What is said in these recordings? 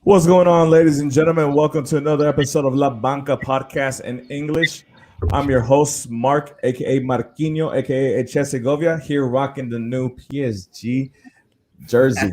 What's going on, ladies and gentlemen? Welcome to another episode of La Banca Podcast in English. I'm your host, Mark, aka Marquinho, aka Eche Segovia, here rocking the new PSG jersey.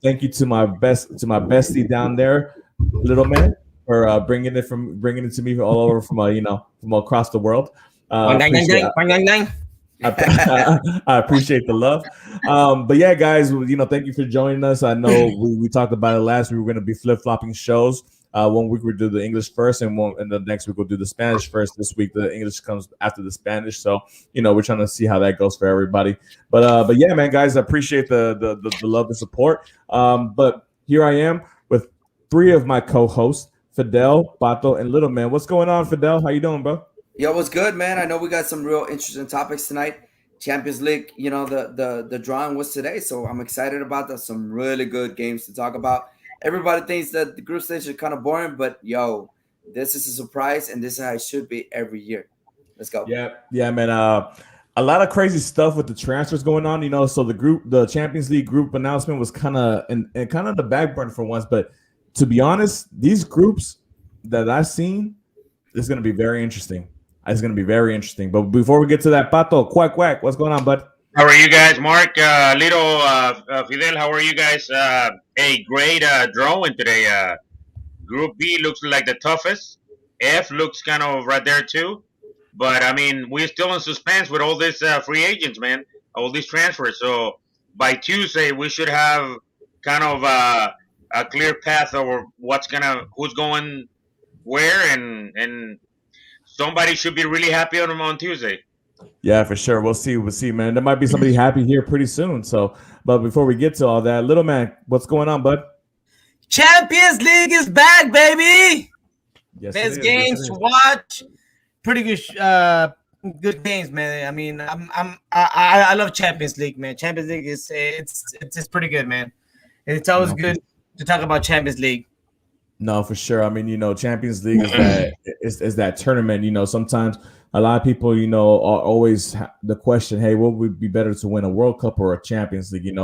Thank you to my bestie down there, little man, for bringing it to me all over from across the world. Wang dang dang Appreciate dang, wang dang dang. I appreciate the love. But yeah, guys, thank you for joining us. I know we talked about it last week. We're going to be flip flopping shows. One week we'll do the English first, and the next week we'll do the Spanish first. This week the English comes after the Spanish, so we're trying to see how that goes for everybody. But yeah, man, guys, I appreciate the love and support. But here I am with three of my co-hosts, Fidel, Pato, and Little Man. What's going on, Fidel? How you doing, bro? Yo, what's good, man? I know we got some real interesting topics tonight. Champions League, the drawing was today, so I'm excited about that. Some really good games to talk about. Everybody thinks that the group stage is kind of boring, but yo, this is a surprise, and this is how it should be every year. Let's go. Yeah, man. A lot of crazy stuff with the transfers going on. So the Champions League group announcement was kind of and kind of the back burner for once. But to be honest, these groups that I've seen is going to be very interesting. It's going to be very interesting. But before we get to that, Pato, quack, what's going on, bud? How are you guys, Mark? Fidel, how are you guys? A great drawing today. Group B looks like the toughest. F looks kind of right there too. But I mean, we're still in suspense with all these free agents, man. All these transfers. So by Tuesday, we should have kind of a clear path over who's going where, and somebody should be really happy on Tuesday. Yeah, for sure. We'll see, man. There might be somebody happy here pretty soon. So, but before we get to all that, little man, what's going on, bud? Champions League is back, baby. Yes, Best games to watch. Pretty good games, man. I mean, I love Champions League, man. Champions League it's pretty good, man. It's always good to talk about Champions League. No, for sure. I mean, Champions League is that tournament. Sometimes a lot of people, are always the question, hey, what would be better to win, a World Cup or a Champions League?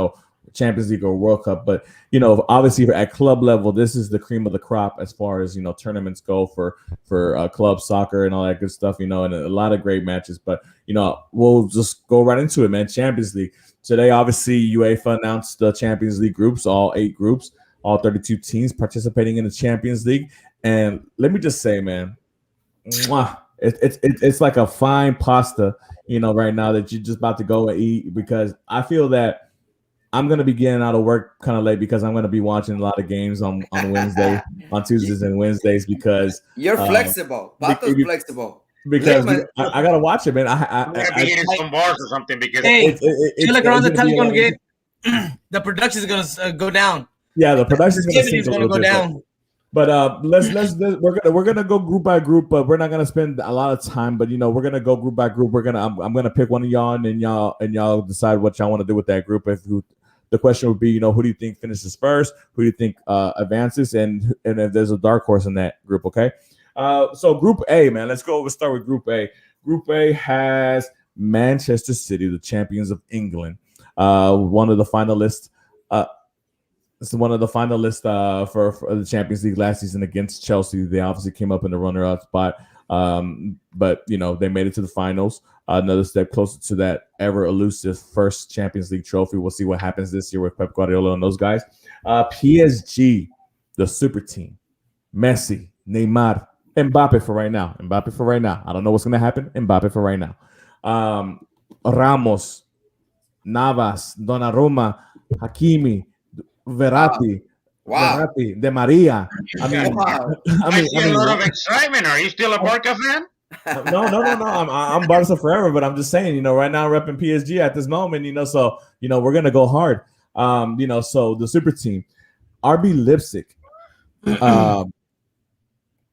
Champions League or World Cup. But obviously at club level, this is the cream of the crop as far as tournaments go for club soccer and all that good stuff. And a lot of great matches. But we'll just go right into it, man. Champions League today. Obviously, UEFA announced the Champions League groups, all 8 groups. All 32 teams participating in the Champions League. And let me just say, man, it's like a fine pasta, right now that you're just about to go and eat, because I feel that I'm going to be getting out of work kind of late because I'm going to be watching a lot of games on Wednesday, on Tuesdays and Wednesdays, because You're flexible. Pato's flexible. Because I got to watch it, man. I gotta be eating some bars or something because feel like around the time you're going to get the production is going to go down. Yeah, the production is going to go down. But we're gonna go group by group, but we're not gonna spend a lot of time. But we're gonna go group by group. I'm gonna pick one of y'all, and y'all decide what y'all want to do with that group. The question would be, who do you think finishes first? Who do you think advances? And if there's a dark horse in that group, okay? So Group A, man, let's go. Let's start with Group A. Group A has Manchester City, the champions of England, one of the finalists. It's one of the finalists for the Champions League last season against Chelsea. They obviously came up in the runner-up spot, but they made it to the finals. Another step closer to that ever elusive first Champions League trophy. We'll see what happens this year with Pep Guardiola and those guys. PSG, the super team. Messi, Neymar, Mbappe for right now. I don't know what's going to happen. Mbappe for right now. Ramos, Navas, Donnarumma, Hakimi, Verratti, Verratti, De Maria. I see a lot of excitement. Are you still a Barca fan? No. I'm Barca forever, but I'm just saying, right now repping PSG at this moment, so we're gonna go hard. So the super team, RB Leipzig. RB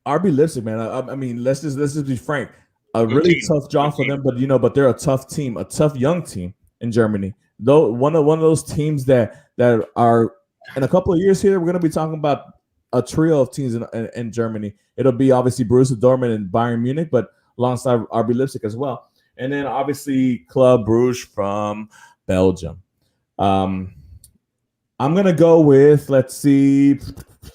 Leipzig, man. I mean, let's just be frank. A really tough job for them, but they're a tough team, a tough young team in Germany. Though one of those teams that are, in a couple of years here, we're going to be talking about a trio of teams in Germany. It'll be obviously Borussia Dortmund and Bayern Munich, but alongside RB Leipzig as well. And then obviously Club Brugge from Belgium. I'm gonna go with, let's see,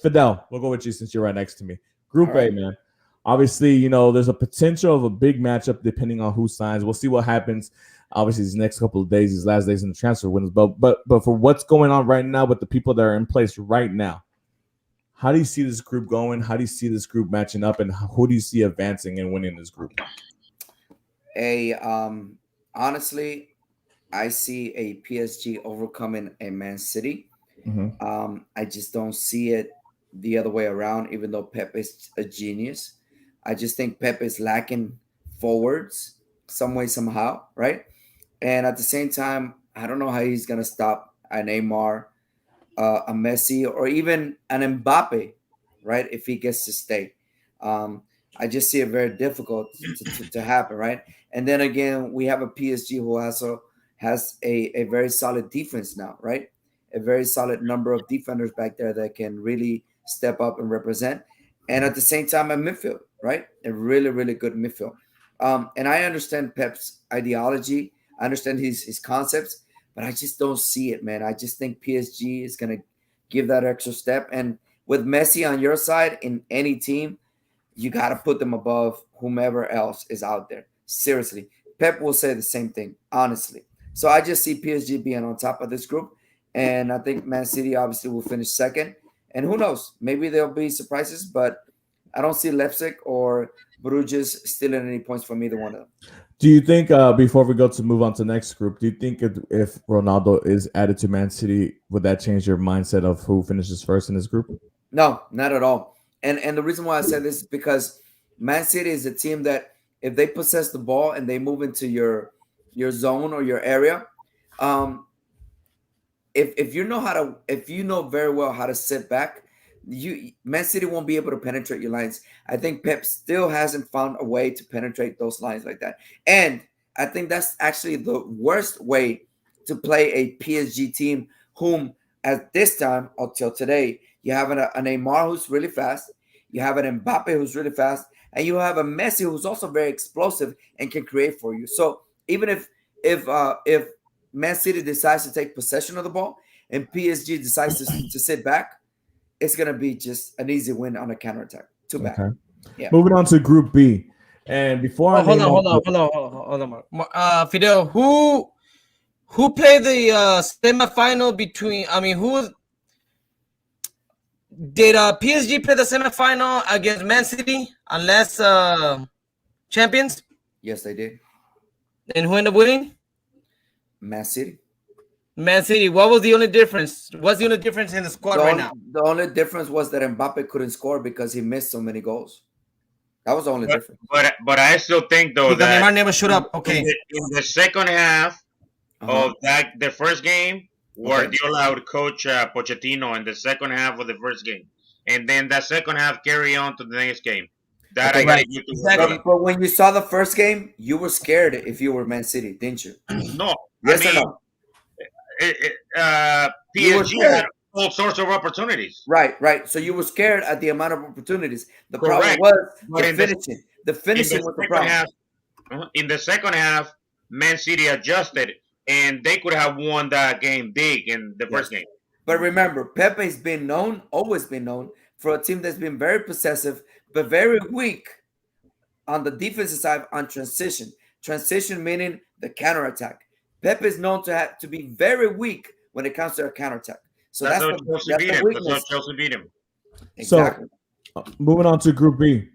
Fidel. We'll go with you since you're right next to me. Group All right. A, man. Obviously, you know, there's a potential of a big matchup depending on who signs. We'll see what happens. Obviously, these next couple of days, these last days in the transfer windows. But for what's going on right now with the people that are in place right now, how do you see this group going? How do you see this group matching up, and who do you see advancing and winning this group? Honestly, I see a PSG overcoming a Man City. I just don't see it the other way around, even though Pep is a genius. I just think Pep is lacking forwards some way, somehow, right? And at the same time, I don't know how he's going to stop a Neymar, a Messi, or even an Mbappe, right? If he gets to stay. I just see it very difficult to happen, right? And then again, we have a PSG who also has a very solid defense now, right? A very solid number of defenders back there that can really step up and represent. And at the same time, a midfield, right? A really, really good midfield. And I understand Pep's ideology. I understand his concepts, but I just don't see it, man. I just think PSG is going to give that extra step. And with Messi on your side in any team, you got to put them above whomever else is out there. Seriously. Pep will say the same thing, honestly. So I just see PSG being on top of this group. And I think Man City obviously will finish second. And who knows? Maybe there'll be surprises, but I don't see Leipzig or Bruges stealing any points from either one of them. Do you think, before we go to move on to the next group, do you think if Ronaldo is added to Man City, would that change your mindset of who finishes first in this group? No, not at all. And the reason why I said this is because Man City is a team that if they possess the ball and they move into your zone or your area, if you know very well how to sit back, Man City won't be able to penetrate your lines. I think Pep still hasn't found a way to penetrate those lines like that. And I think that's actually the worst way to play a PSG team, whom at this time until today, you have a Neymar who's really fast, you have an Mbappe who's really fast, and you have a Messi who's also very explosive and can create for you. So even if Man City decides to take possession of the ball and PSG decides to sit back, it's going to be just an easy win on a counterattack. Too bad. Okay. Yeah. Moving on to Group B. And before hold on, Mark. Fidel, who played the semifinal between? I mean, who did PSG play the semifinal against Man City? Unless champions. Yes, they did. And who ended up winning? Man City. Man City. What was the only difference? What's the only difference in the squad right now? The only difference was that Mbappe couldn't score because he missed so many goals. That was the only difference. But I still think though Because that Neymar never showed up. Okay. in the second half of the first game, Guardiola would coach Pochettino in the second half of the first game, and then that second half carry on to the next game. That I gotta give to Exactly. But when you saw the first game, you were scared if you were Man City, didn't you? No, Yes I mean, or no? PSG had all sorts of opportunities. Right. So you were scared at the amount of opportunities. The Correct. problem was But the in the- finishing. The finishing was the problem. In the second half, Man City adjusted, and they could have won that game big in the first game. But remember, Pepe has been known, always been known, for a team that's been very possessive, but very weak on the defensive side on transition. Transition meaning the counterattack. Pep is known to be very weak when it comes to a counterattack. So that's how the Chelsea beat him. That's how Chelsea beat him. Exactly. So, moving on to Group B.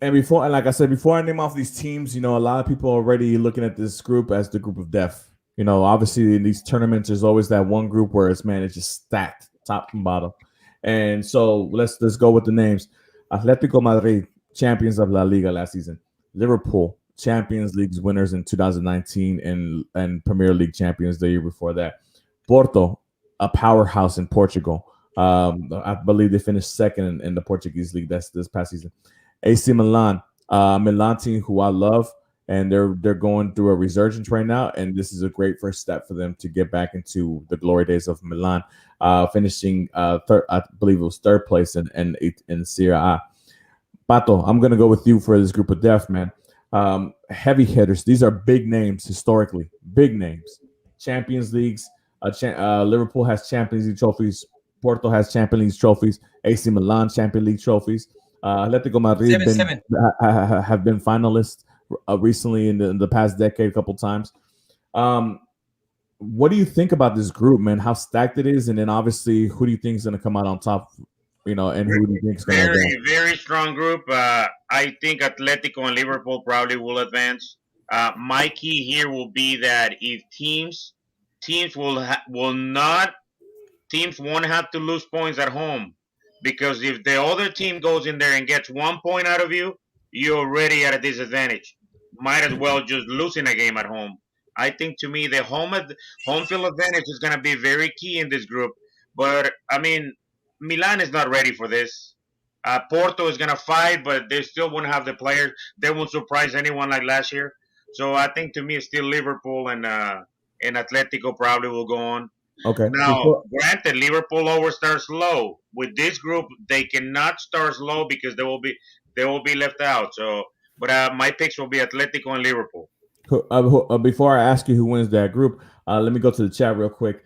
And like I said, before I name off these teams, a lot of people are already looking at this group as the group of death. Obviously in these tournaments, there's always that one group where it's just stacked top and bottom. And so let's go with the names. Atletico Madrid, champions of La Liga last season. Liverpool, Champions League winners in 2019 and Premier League champions the year before that. Porto, a powerhouse in Portugal. I believe they finished second in the Portuguese league this past season. AC Milan, Milan team who I love, and they're going through a resurgence right now, and this is a great first step for them to get back into the glory days of Milan, finishing third, I believe it was third place in Serie A. Pato, I'm gonna go with you for this group of death, man. Heavy hitters. These are big names historically, big names. Champions Leagues, Liverpool has Champions League trophies. Porto has Champions League trophies. AC Milan Champions League trophies. Atletico Madrid have been finalists recently in the past decade a couple times. What do you think about this group, man? How stacked it is, and then obviously, who do you think is going to come out on top? And who do you think is going to advance? Very strong group. I think Atletico and Liverpool probably will advance. My key here will be that if teams won't have to lose points at home, because if the other team goes in there and gets 1 point out of you, you're already at a disadvantage. Might as well just losing a game at home. I think to me the home field advantage is going to be very key in this group. But I mean, Milan is not ready for this. Porto is going to fight, but they still won't have the players. They won't surprise anyone like last year. So I think to me it's still Liverpool and Atletico probably will go on. Okay. Now, granted, Liverpool always starts low. With this group, they cannot start low because they will be left out. So, but my picks will be Atletico and Liverpool. Before I ask you who wins that group, let me go to the chat real quick.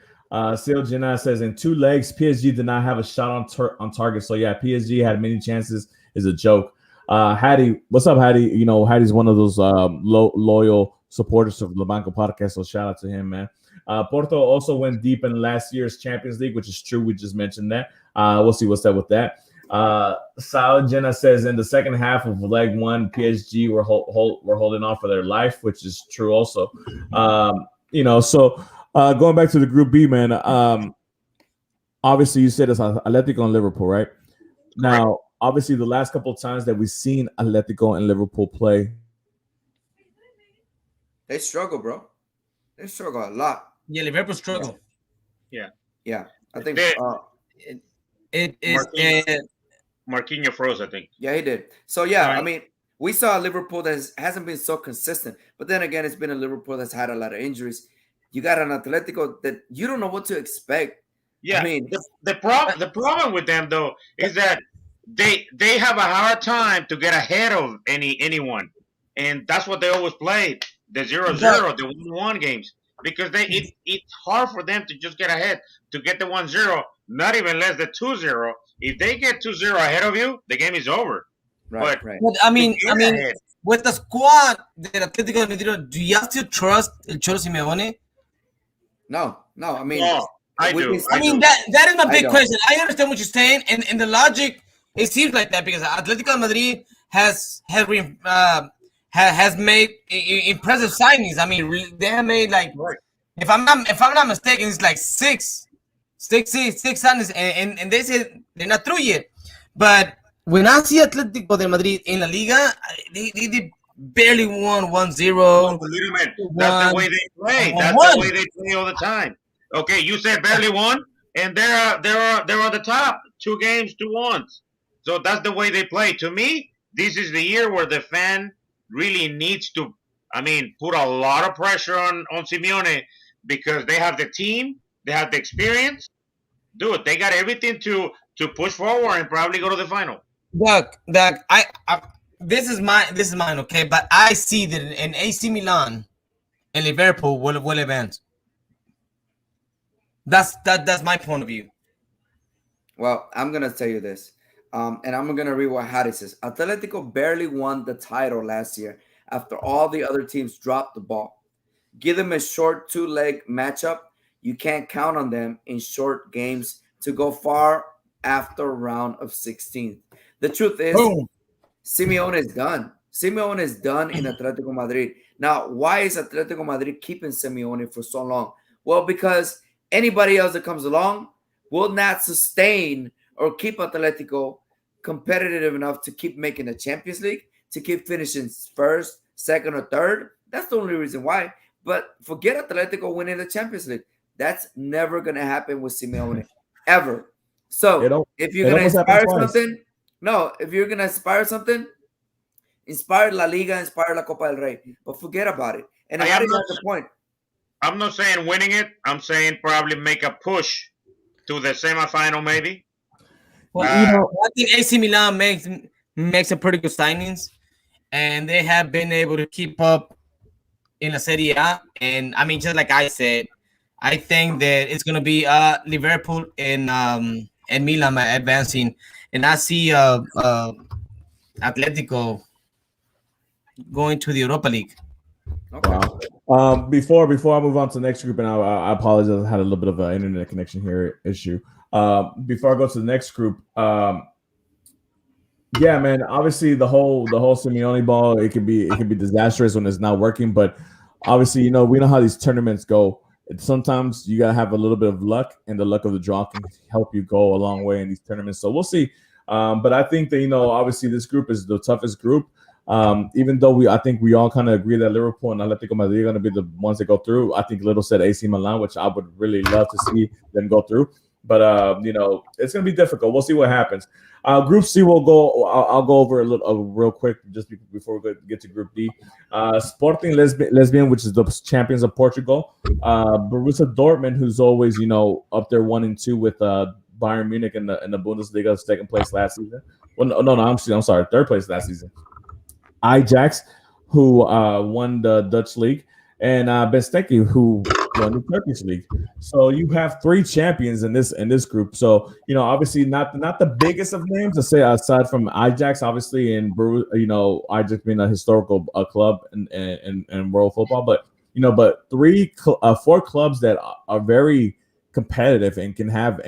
Seal Jana says in 2 legs, PSG did not have a shot on target. So yeah, PSG had many chances. Is a joke. Hattie, what's up, Hattie? Hattie's one of those loyal supporters of the Banco Podcast. So shout out to him, man. Porto also went deep in last year's Champions League, which is true. We just mentioned that. We'll see what's up with that. Sal Jenna says in the second half of leg 1, PSG were holding on for their life, which is true also. So going back to the Group B, man. Obviously, you said it's Atletico and Liverpool, right? Now, obviously, the last couple of times that we've seen Atletico and Liverpool play, they struggle, bro. They struggle a lot. Yeah, Liverpool struggle. Yeah. I think it is. Marquinhos froze, I think. Yeah, he did. So yeah, right. I mean, we saw a Liverpool that hasn't been so consistent, but then again, it's been a Liverpool that's had a lot of injuries. You got an Atletico that you don't know what to expect. Yeah, I mean, the problem with them though is that they have a hard time to get ahead of anyone, and that's what they always play, the 0-0, the 1-1 games, because it's hard for them to just get ahead, to get the 1-0, not even less than 2-0. If they get 2-0 ahead of you, the game is over. Right. But I mean, with the squad that Atletico Madrid, do you still trust El Cholo Simeone? No. I mean, I do. I mean, that is my big question. I understand what you're saying, and the logic, it seems like that because Atletico Madrid has made impressive signings. I mean, they have made if I'm not mistaken, it's like six signings, and they said they're not through yet. But when I see Atletico de Madrid in La Liga, they barely won 1-0. That's the way they play. That's the way they play all the time. Okay, you said barely won, and they're on the top. 2 games, 2 wins. So that's the way they play. To me, this is the year where the fan really needs to, put a lot of pressure on Simeone because they have the team, they have the experience. Dude, they got everything to push forward and probably go to the final. Doug, this is mine, okay? But I see that in AC Milan and Liverpool will advance. That's my point of view. Well, I'm gonna tell you this, and I'm gonna read what Hattie says. Atletico barely won the title last year after all the other teams dropped the ball. Give them a short 2-leg matchup. You can't count on them in short games to go far after round of 16. The truth is, Simeone is done. Simeone is done in Atletico Madrid. Now, why is Atletico Madrid keeping Simeone for so long? Well, because anybody else that comes along will not sustain or keep Atletico competitive enough to keep making the Champions League, to keep finishing first, second, or third. That's the only reason why. But forget Atletico winning the Champions League. That's never going to happen with Simeone, ever. So if you're going to inspire something, inspire La Liga, inspire La Copa del Rey. But forget about it. And I have the point. I'm not saying winning it. I'm saying probably make a push to the semifinal, maybe. Well, I think AC Milan makes a pretty good signings, and they have been able to keep up in La Serie A. And just like I said, I think that it's gonna be Liverpool and Milan advancing, and I see Atletico going to the Europa League. Okay. Wow. Before I move on to the next group, and I apologize, I had a little bit of an internet connection here issue. Before I go to the next group, yeah, man. Obviously, the whole Simeone ball, it can be disastrous when it's not working. But obviously, we know how these tournaments go. Sometimes you gotta have a little bit of luck, and the luck of the draw can help you go a long way in these tournaments. So we'll see. But I think that obviously this group is the toughest group. Even though I think we all kind of agree that Liverpool and Atletico Madrid are going to be the ones that go through. I think Little said AC Milan, which I would really love to see them go through. But it's going to be difficult. We'll see what happens. Group C will go. I'll go over a little real quick just before we get to Group D. Sporting Lesbian, which is the champions of Portugal. Borussia Dortmund, who's always up there 1 and 2 with Bayern Munich in the Bundesliga, second place last season. Well, no, I'm sorry, third place last season. Ajax, who won the Dutch league, and Besteki, who won the Turkish league. So you have 3 champions in this group. So obviously not the biggest of names to say aside from Ajax, obviously, and Ajax being a historical club in world football, but but 4 clubs that are very competitive and can have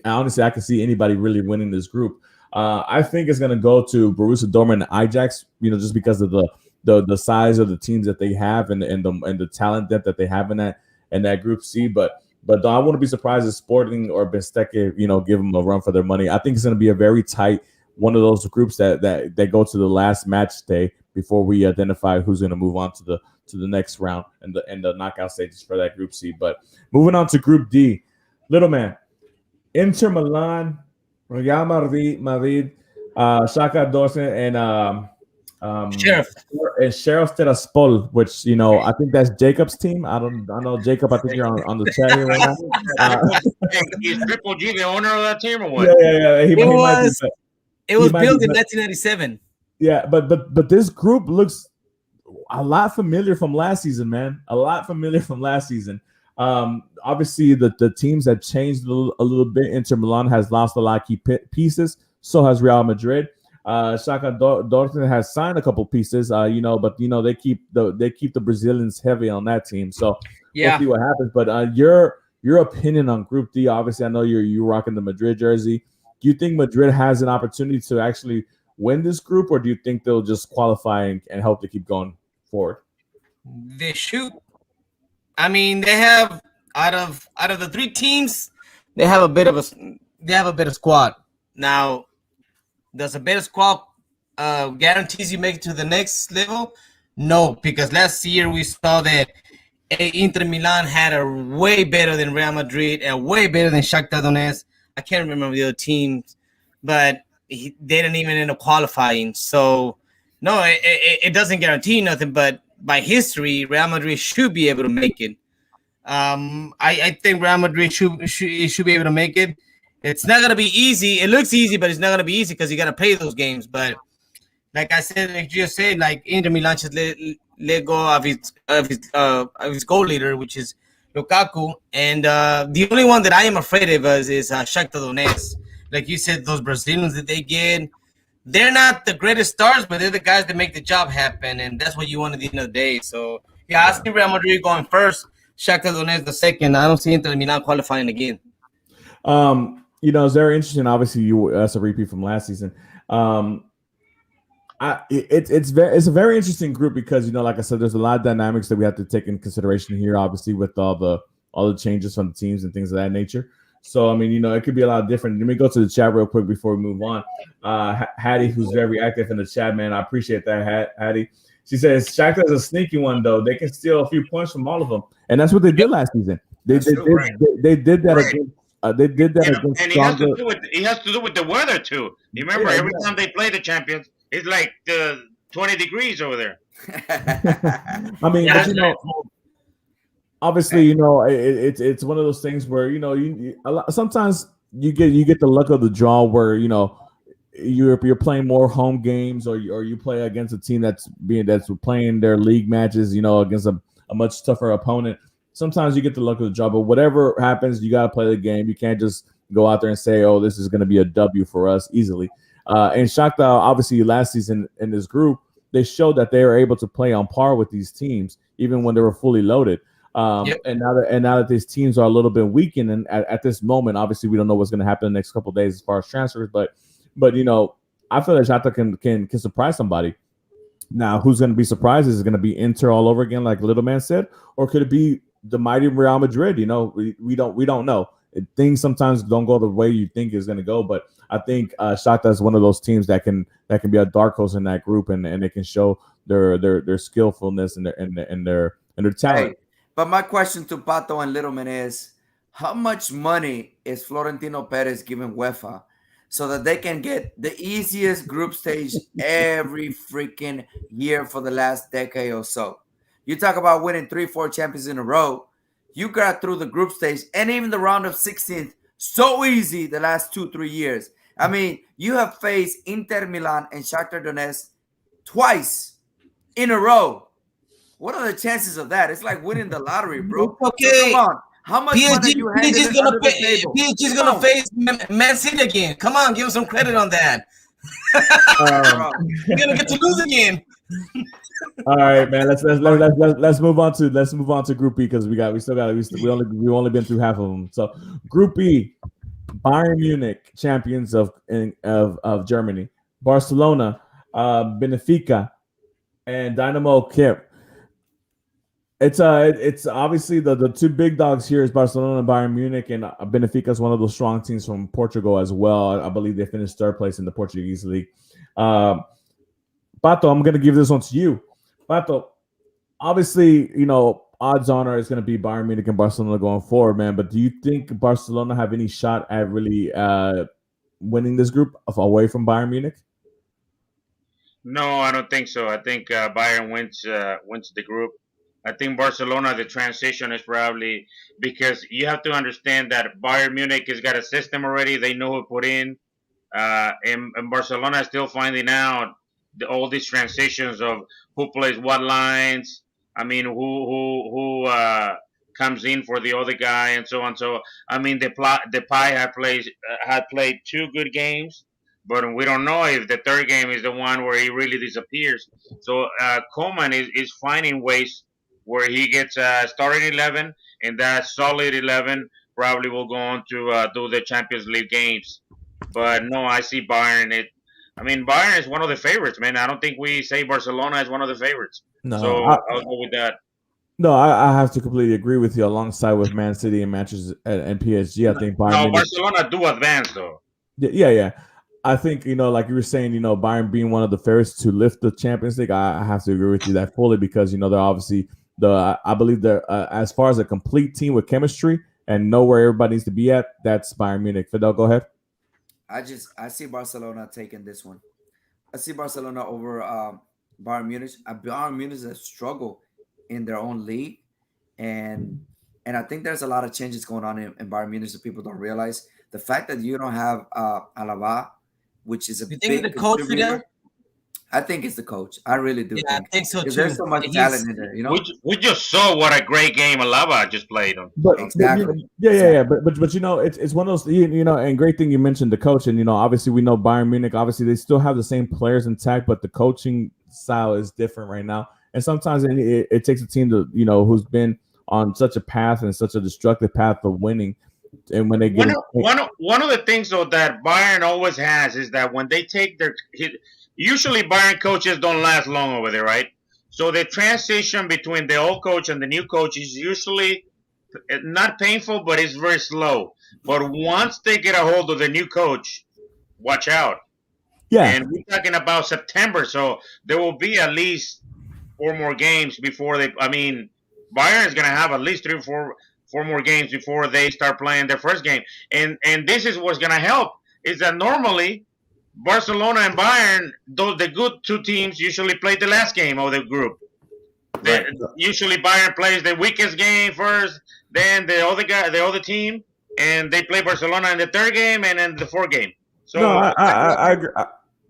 honestly, I can see anybody really winning this group. I think it's going to go to Borussia Dortmund and Ajax, just because of the size of the teams that they have and the talent depth that they have in that Group C. But I wouldn't be surprised if Sporting or Benteke, give them a run for their money. I think it's going to be a very tight one of those groups that go to the last match day before we identify who's going to move on to the next round and the knockout stages for that Group C. But moving on to Group D, little man, Inter Milan, Real Madrid, Shakhtar Donetsk, and Sheriff Tiraspol, which I think that's Jacob's team. I know Jacob. I think you're on the chat here right now. Is Triple G the owner of that team or what? Yeah. It was built in 1997. Yeah, but this group looks a lot familiar from last season, man. A lot familiar from last season. Obviously, the teams have changed a little bit. Inter Milan has lost a lot of key pieces. So has Real Madrid. Shakhtar Donetsk has signed a couple pieces. But they keep the Brazilians heavy on that team. So we'll see what happens. But your opinion on Group D? Obviously, I know you're rocking the Madrid jersey. Do you think Madrid has an opportunity to actually win this group, or do you think they'll just qualify and help to keep going forward? They shoot. I mean, they have out of the 3 teams, they have a better squad. Now, does a better squad guarantees you make it to the next level? No, because last year we saw that Inter Milan had a way better than Real Madrid and way better than Shakhtar Donetsk. I can't remember the other teams, but they didn't even end up qualifying. So, no, it doesn't guarantee nothing, but by history, Real Madrid should be able to make it. I think Real Madrid should be able to make it. It's not gonna be easy. It looks easy, but it's not gonna be easy because you gotta play those games. But like I said, like you said, like Inter Milan just let go of his goal leader, which is Lukaku, and the only one that I am afraid of is Shakhtar Donetsk. Like you said, those Brazilians that they get. They're not the greatest stars, but they're the guys that make the job happen, and that's what you want at the end of the day. So, yeah, I see Real Madrid going first, Shakhtar Donetsk the second. I don't see Inter Milan qualifying again. It's very interesting. Obviously, that's a repeat from last season. It's a very interesting group because like I said, there's a lot of dynamics that we have to take into consideration here. Obviously, with all the changes from the teams and things of that nature. So, I mean, it could be a lot different. Let me go to the chat real quick before we move on. Hattie, who's very active in the chat, man. I appreciate that, Hattie. She says, Shakhtar's a sneaky one, though. They can steal a few points from all of them. And that's what they did last season. They did that against they did that against and it has to do with the weather, too. You remember, every time they play the champions, it's like 20 degrees over there. I mean, but, obviously, it's one of those things where sometimes you get the luck of the draw where you're playing more home games or you play against a team that's playing their league matches against a much tougher opponent. sometimes you get the luck of the draw. But whatever happens, you got to play the game. You can't just go out there and say, "Oh, this is going to be a W for us easily." And Shakhtar, obviously, last season in this group, they showed that they were able to play on par with these teams, even when they were fully loaded. And now that these teams are a little bit weakened, and at this moment, obviously, we don't know what's going to happen in the next couple of days as far as transfers. But I feel like Shakhtar can surprise somebody. Now, who's going to be surprised? Is it going to be Inter all over again, like Little Man said, or could it be the mighty Real Madrid? We don't know. Things sometimes don't go the way you think it's going to go, but I think Shakhtar is one of those teams that can be a dark horse in that group, and they can show their skillfulness and their talent. Hey, but my question to Pato and Littleman is, how much money is Florentino Perez giving UEFA so that they can get the easiest group stage every freaking year for the last decade or so? You talk about winning 3-4 champions in a row. You got through the group stage and even the round of 16 so easy the last 2-3 years. I mean, you have faced Inter Milan and Shakhtar Donetsk twice in a row. What are the chances of that? It's like winning the lottery, bro. Okay. So come on. How much money you PSG's gonna face Man City again. Come on, give him some credit on that. You're gonna get to lose again. All right, man. Let's move on to Group B because we only been through half of them. So Group B, Bayern Munich, champions of Germany, Barcelona, Benfica, and Dynamo Kiev. It's obviously the two big dogs here is Barcelona and Bayern Munich, and Benfica is one of those strong teams from Portugal as well. I believe they finished third place in the Portuguese league. Pato, I'm going to give this one to you. Pato, obviously, odds on are it's going to be Bayern Munich and Barcelona going forward, man. But do you think Barcelona have any shot at really winning this group away from Bayern Munich? No, I don't think so. I think Bayern wins the group. I think Barcelona, the transition is probably because you have to understand that Bayern Munich has got a system already. They know who put in. And Barcelona is still finding out all these transitions of who plays what lines. I mean, who comes in for the other guy and so on. So I mean, Depay had played 2 good games, but we don't know if the third game is the one where he really disappears. So Koeman is finding ways where he gets starting 11, and that solid 11 probably will go on to do the Champions League games. But no, I see Bayern. Bayern is one of the favorites, man. I don't think we say Barcelona is one of the favorites. No, so I'll go with that. No, I have to completely agree with you. Alongside with Man City and Manchester and PSG, I think Bayern. No, Barcelona do advance though. Yeah. I think like you were saying, Bayern being one of the favorites to lift the Champions League. I have to agree with you that fully because they're obviously I believe they're as far as a complete team with chemistry and know where everybody needs to be at. That's Bayern Munich. Fidel, go ahead. I see Barcelona taking this one. I see Barcelona over Bayern Munich. Bayern Munich is a struggle in their own league, and I think there's a lot of changes going on in Bayern Munich that people don't realize. The fact that you don't have Alaba, which is a big the coach for them? I think it's the coach. I really do. Yeah, I think so too. There's so much talent in there, We just saw what a great game Alaba just played on. But exactly. Yeah. But it's one of those and great thing you mentioned the coach, and obviously we know Bayern Munich. Obviously they still have the same players intact, but the coaching style is different right now. And sometimes it takes a team to who's been on such a path and such a destructive path of winning. And when they get one of the things though that Bayern always has is that when they take usually Bayern coaches don't last long over there, right? So the transition between the old coach and the new coach is usually not painful, but it's very slow. But once they get a hold of the new coach, watch out. Yeah. And we're talking about September, so there will be at least 4 more games before Bayern is going to have at least 3 or 4 more games before they start playing their first game. And this is what's going to help is that normally Barcelona and Bayern, the good 2 teams usually play the last game of the group. Right. Usually Bayern plays the weakest game first, then the other team, and they play Barcelona in the third game and then the fourth game. So no, I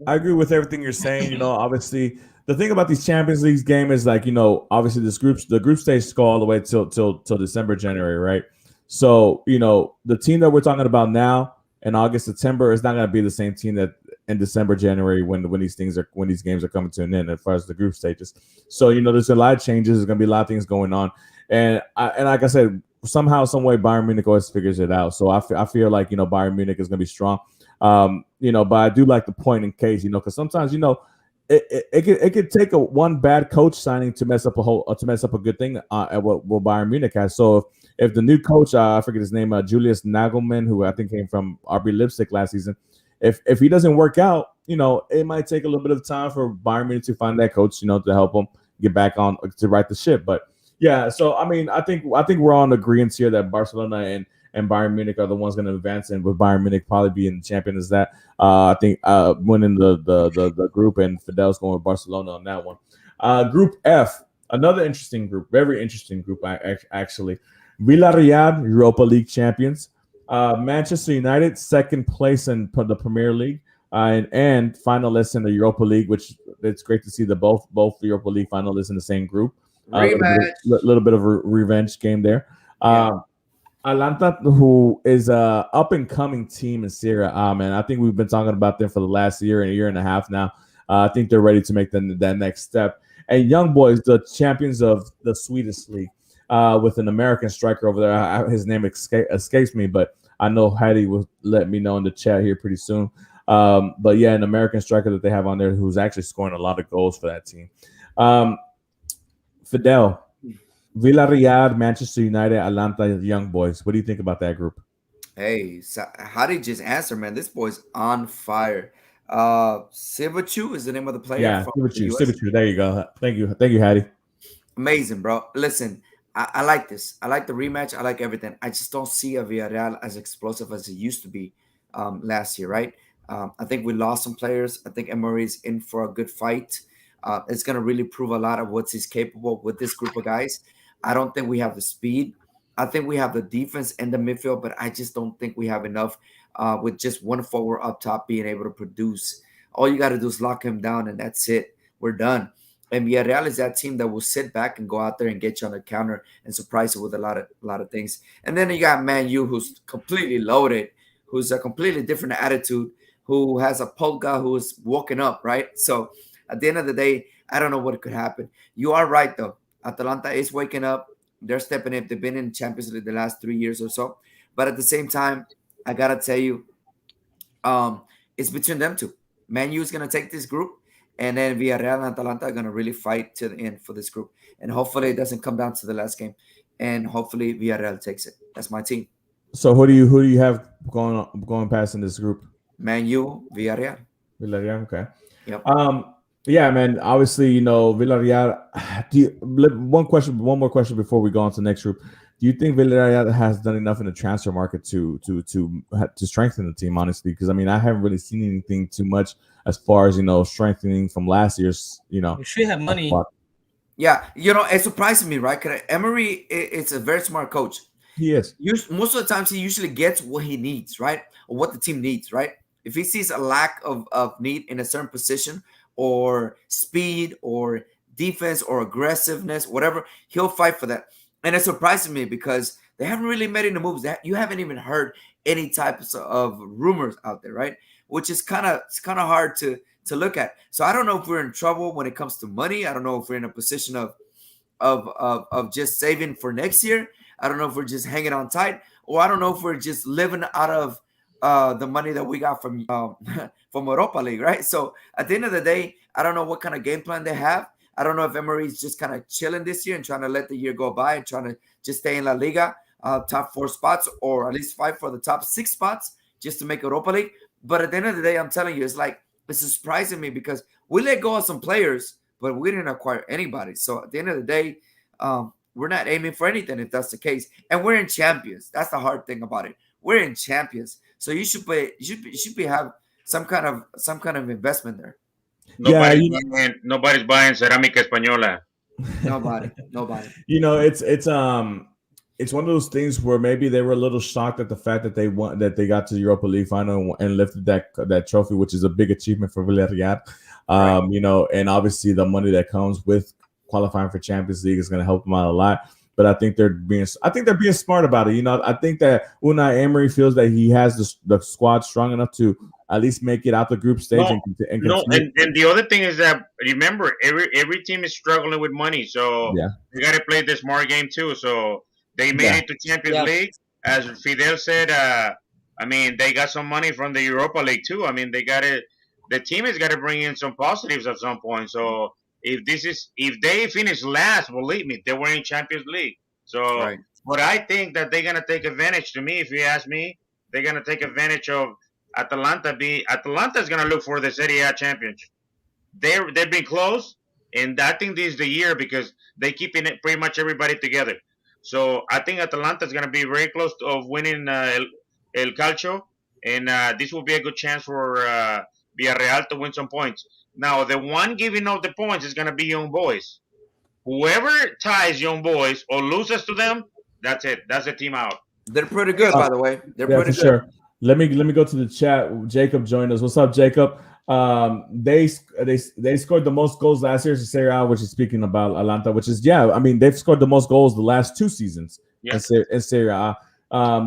agree with everything you're saying. Obviously the thing about these Champions League game is like obviously the group stage go all the way till December, January, right? So the team that we're talking about now in August, September is not going to be the same team that in December, January when these games are coming to an end as far as the group stages. So there's a lot of changes. There's going to be a lot of things going on, and like I said, somehow, some way, Bayern Munich always figures it out. So I feel like Bayern Munich is going to be strong. But I do like the point in case because sometimes it could take one bad coach signing to mess up a good thing at what Bayern Munich has. So if the new coach, I forget his name, Julius Nagelman, who I think came from RB Leipzig last season, if he doesn't work out, it might take a little bit of time for Bayern Munich to find that coach, to help him get back on to right the ship. But yeah, so I mean, I think we're all in agreement here that Barcelona and Bayern Munich are the ones going to advance, and with Bayern Munich probably being the champion is that. I think winning the group, and Fidel's going with Barcelona on that one. Group F, another interesting group, very interesting group actually. Villarreal, Europa League champions. Manchester United, second place in the Premier League, and finalists in the Europa League, which it's great to see both Europa League finalists in the same group. A little bit of a revenge game there. Atalanta, who is a up and coming team in Serie A, man. I think we've been talking about them for the last year and a half now. I think they're ready to make that next step. And Young Boys, the champions of the Swedish league, with an American striker over there. His name escapes me, but I know Hattie will let me know in the chat here pretty soon. But yeah, an American striker that they have on there who's actually scoring a lot of goals for that team. Fidel, Villarreal, Manchester United, Atalanta, Young Boys. What do you think about that group? Hey, so how did you just answer, man? This boy's on fire. Sivachu is the name of the player. Yeah, Sivachu. There you go. Thank you, Hattie. Amazing, bro. Listen, I like this. I like the rematch. I like everything. I just don't see a Villarreal as explosive as it used to be last year, right? I think we lost some players. I think Emery is in for a good fight. It's going to really prove a lot of what he's capable with this group of guys. I don't think we have the speed. I think we have the defense and the midfield, but I just don't think we have enough with just one forward up top being able to produce. All you got to do is lock him down, and that's it. We're done. And Villarreal is that team that will sit back and go out there and get you on the counter and surprise you with a lot of things. And then you got Man U, who's completely loaded, who's a completely different attitude, who has a Polga who's woken up, right? So at the end of the day, I don't know what could happen. You are right, though. Atalanta is waking up. They're stepping up. They've been in Champions League the last 3 years or so. But at the same time, I got to tell you, it's between them two. Man U is going to take this group, and then Villarreal and Atalanta are going to really fight to the end for this group. And hopefully it doesn't come down to the last game. And hopefully Villarreal takes it. That's my team. So who do you have going past in this group? Man U, Villarreal. Villarreal, okay. Yep. Yeah, man. Obviously, Villarreal. One more question before we go on to the next group. Do you think Villarreal has done enough in the transfer market to strengthen the team? Honestly, because I mean, I haven't really seen anything too much as far as strengthening from last year's. You should have money. Yeah, it surprises me, right? Because Emery, it's a very smart coach. He is. Most of the times, he usually gets what he needs, right, or what the team needs, right. If he sees a lack of need in a certain position, or speed, or defense, or aggressiveness, whatever, he'll fight for that. And it surprises me because they haven't really made any moves. That you haven't even heard any types of rumors out there, right? Which is kind of hard to look at. So I don't know if we're in trouble when it comes to money. I don't know if we're in a position of just saving for next year. I don't know if we're just hanging on tight, or I don't know if we're just living out of the money that we got from Europa League, right? So at the end of the day, I don't know what kind of game plan they have. I don't know if Emery's just kind of chilling this year and trying to let the year go by and trying to just stay in La Liga, top 4 spots, or at least fight for the top 6 spots just to make Europa League. But at the end of the day, I'm telling you, it's surprising me because we let go of some players, but we didn't acquire anybody. So at the end of the day, we're not aiming for anything if that's the case. And we're in champions. That's the hard thing about it. We're in champions. So you should have some kind of investment there. Nobody's buying Cerámica Española. Nobody. it's one of those things where maybe they were a little shocked at the fact that they got to the Europa League final and lifted that trophy, which is a big achievement for Villarreal. And obviously the money that comes with qualifying for Champions League is going to help them out a lot. But I think they're being smart about it. I think that Unai Emery feels that he has the squad strong enough to at least make it out the group stage. And the other thing is that, remember, every team is struggling with money, so they got to play the smart game too. So they made it to Champions League, as Fidel said. They got some money from the Europa League too. The team has got to bring in some positives at some point. So if they finish last, believe me, they were in Champions League. So, but I think that they're gonna take advantage. To me, if you ask me, they're gonna take advantage of Atalanta. Atalanta's gonna look for the Serie A championship. They've been close, and I think this is the year because they keeping it pretty much everybody together. So I think Atalanta's gonna be very close of winning El Calcio, and this will be a good chance for Villarreal to win some points. Now, the one giving up the points is going to be Young Boys. Whoever ties Young Boys or loses to them, that's it. That's the team out. They're pretty good, by the way. They're pretty good. Sure. Let me go to the chat. Jacob joined us. What's up, Jacob? They scored the most goals last year in Serie A, which is speaking about Atalanta, which is they've scored the most goals the last 2 seasons in Serie A.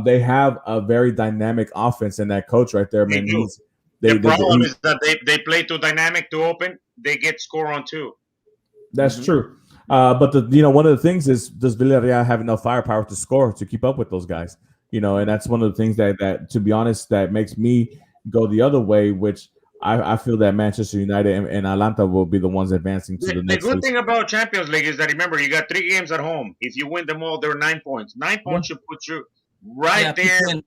They have a very dynamic offense, and that coach right there, man. The problem is that they play too dynamic, too open. They get score on too. That's true. But one of the things is, does Villarreal have enough firepower to score to keep up with those guys? And that's one of the things that to be honest, that makes me go the other way, which I feel that Manchester United and Atalanta will be the ones advancing to the next. The good thing about Champions League is that, remember, you got 3 games at home. If you win them all, they're 9 points. 9 points should put you right there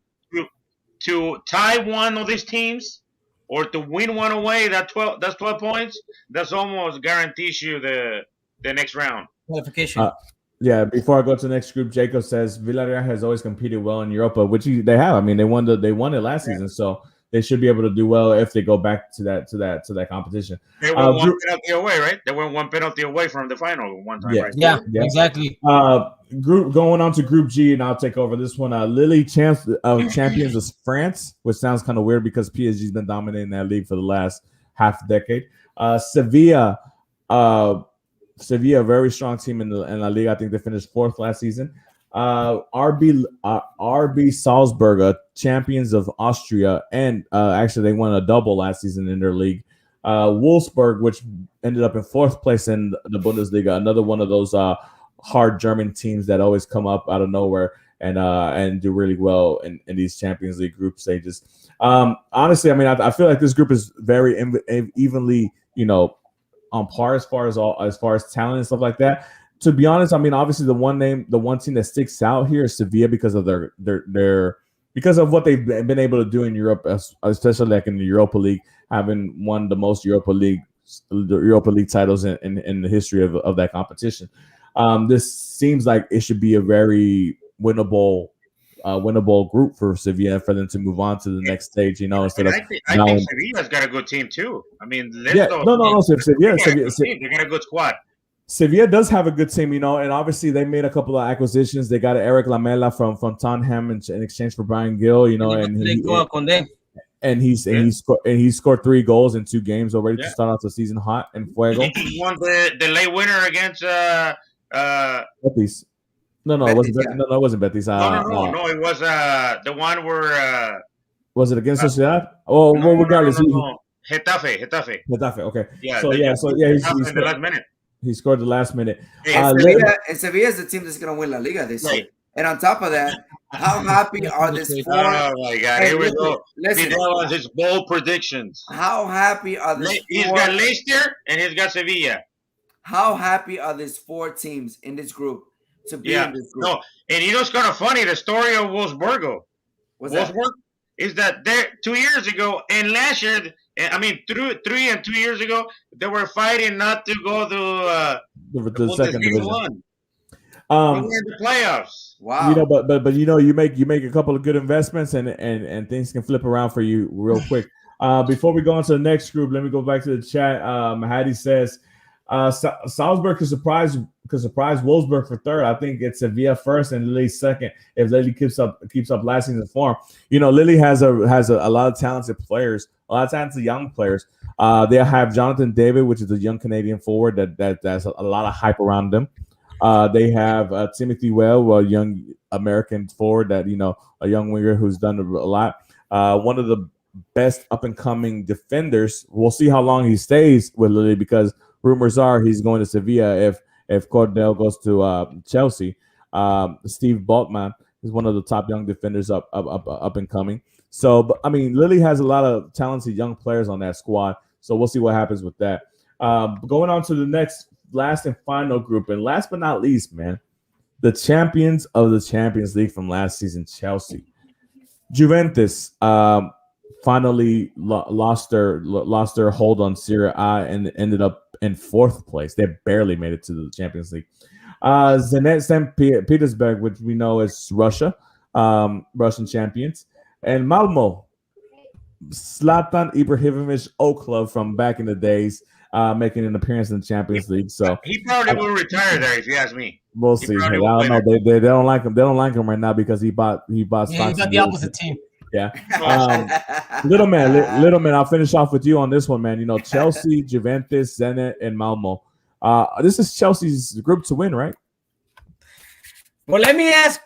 to tie one of these teams. Or to win one away, that's 12 points. That's almost guarantees you the next round. Qualification. Before I go to the next group, Jacob says Villarreal has always competed well in Europa, which they have. They won it last season, so they should be able to do well if they go back to that competition. They were one penalty away, right? They were one penalty away from the final one time, right? Yeah, exactly. Going on to Group G, and I'll take over this one. Lille champions of France, which sounds kind of weird because PSG's been dominating that league for the last half decade. Sevilla, a very strong team in La Liga. I think they finished 4th last season. RB Salzburg, champions of Austria, and actually they won a double last season in their league. Wolfsburg, which ended up in 4th place in the Bundesliga, another one of those hard German teams that always come up out of nowhere and do really well in these Champions League group stages. Honestly, I feel like this group is very evenly, on par as far as talent and stuff like that. To be honest, obviously the one team that sticks out here is Sevilla because of their because of what they've been able to do in Europe, especially like in the Europa League, having won the most Europa League titles in the history of that competition. This seems like it should be a very winnable group for Sevilla for them to move on to the next stage. I think Sevilla's got a good team too. Sevilla they got a good squad. Sevilla does have a good team, and obviously they made a couple of acquisitions. They got Eric Lamela from Tottenham in exchange for Brian Gill, and he scored 3 goals in 2 games already to start off the season hot and fuego. He won the late winner against Betis. No, it wasn't Betis. No, it was the one where was it against Sociedad? Regardless, Getafe. Okay. Yeah. So he scored in the last minute. He scored the last minute. Sevilla is the team that's going to win La Liga this year. And on top of that, how happy are these 4? Oh my God! Here we go. Fidel has his bold predictions. How happy are these? He's got Leicester and he's got Sevilla. How happy are these 4 teams in this group to be in this group? No, and it's kind of funny. The story of Wolfsburg. Wolfsburg is that 2 years ago and last year. 3 and 2 years ago, they were fighting not to go to the second division. They were in the playoffs. Wow. But you make a couple of good investments and things can flip around for you real quick. Before we go on to the next group, let me go back to the chat. Hattie says Salzburg could surprise could surprise Wolfsburg for third. I think it's Sevilla first and Lille second if Lille keeps up last season's form. Lille has a lot of talented players, a lot of talented young players. They have Jonathan David, which is a young Canadian forward that's a lot of hype around them. They have Timothy Well, a young American forward that a young winger who's done a lot. One of the best up and coming defenders. We'll see how long he stays with Lille because rumors are he's going to Sevilla if Cordell goes to Chelsea. Steve Boltman is one of the top young defenders up and coming. So, but, I mean, Lille has a lot of talented young players on that squad. So we'll see what happens with that. Going on to the last and final group, and last but not least, man, the champions of the Champions League from last season, Chelsea. Juventus finally lost their hold on Serie A and ended up in fourth place. They barely made it to the Champions League. Zenit St. Petersburg, which we know is Russia, Russian champions, and Malmo, Zlatan Ibrahimovic old club from back in the days, making an appearance in the Champions League. So he probably will retire there if you ask me. We'll see. I don't know. They don't like him. They don't like him right now because he bought. Yeah, he's got the opposite team. Yeah. Little man. I'll finish off with you on this one, man. Chelsea, Juventus, Zenit, and Malmo. This is Chelsea's group to win, right? Well, let me ask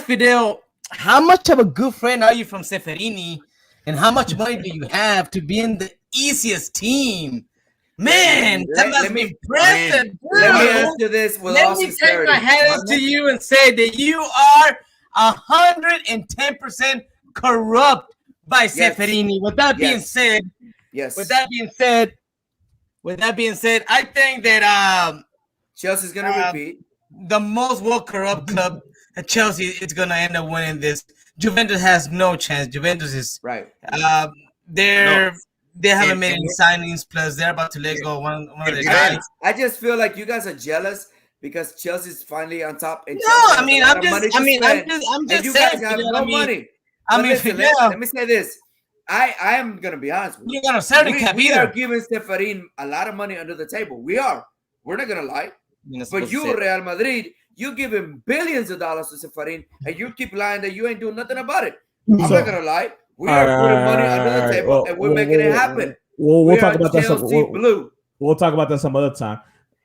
Fidel, how much of a good friend are you from Seferini, and how much money do you have to be in the easiest team? Man, that must be impressive. Let me answer this with all sincerity. Let me take my hat to you and say that you are 110% corrupt by Seferini. With that being said, I think that Chelsea's gonna repeat. The most corrupt club at Chelsea is gonna end up winning this. Juventus has no chance. Juventus is right. They haven't made any signings. Plus, they're about to let go one of their guys. I just feel like you guys are jealous because Chelsea's finally on top. And I'm just and you guys have no money. Let me say this. I am gonna be honest with you. You're gonna salary cap we either. are giving Stefanin a lot of money under the table. We are. We're not gonna lie. But you, Real Madrid, you give him billions of dollars to Stefanin, and you keep lying that you ain't doing nothing about it. I'm not gonna lie. We are putting money under the table, and we're making it happen. We'll talk about that. We'll talk about that some other time.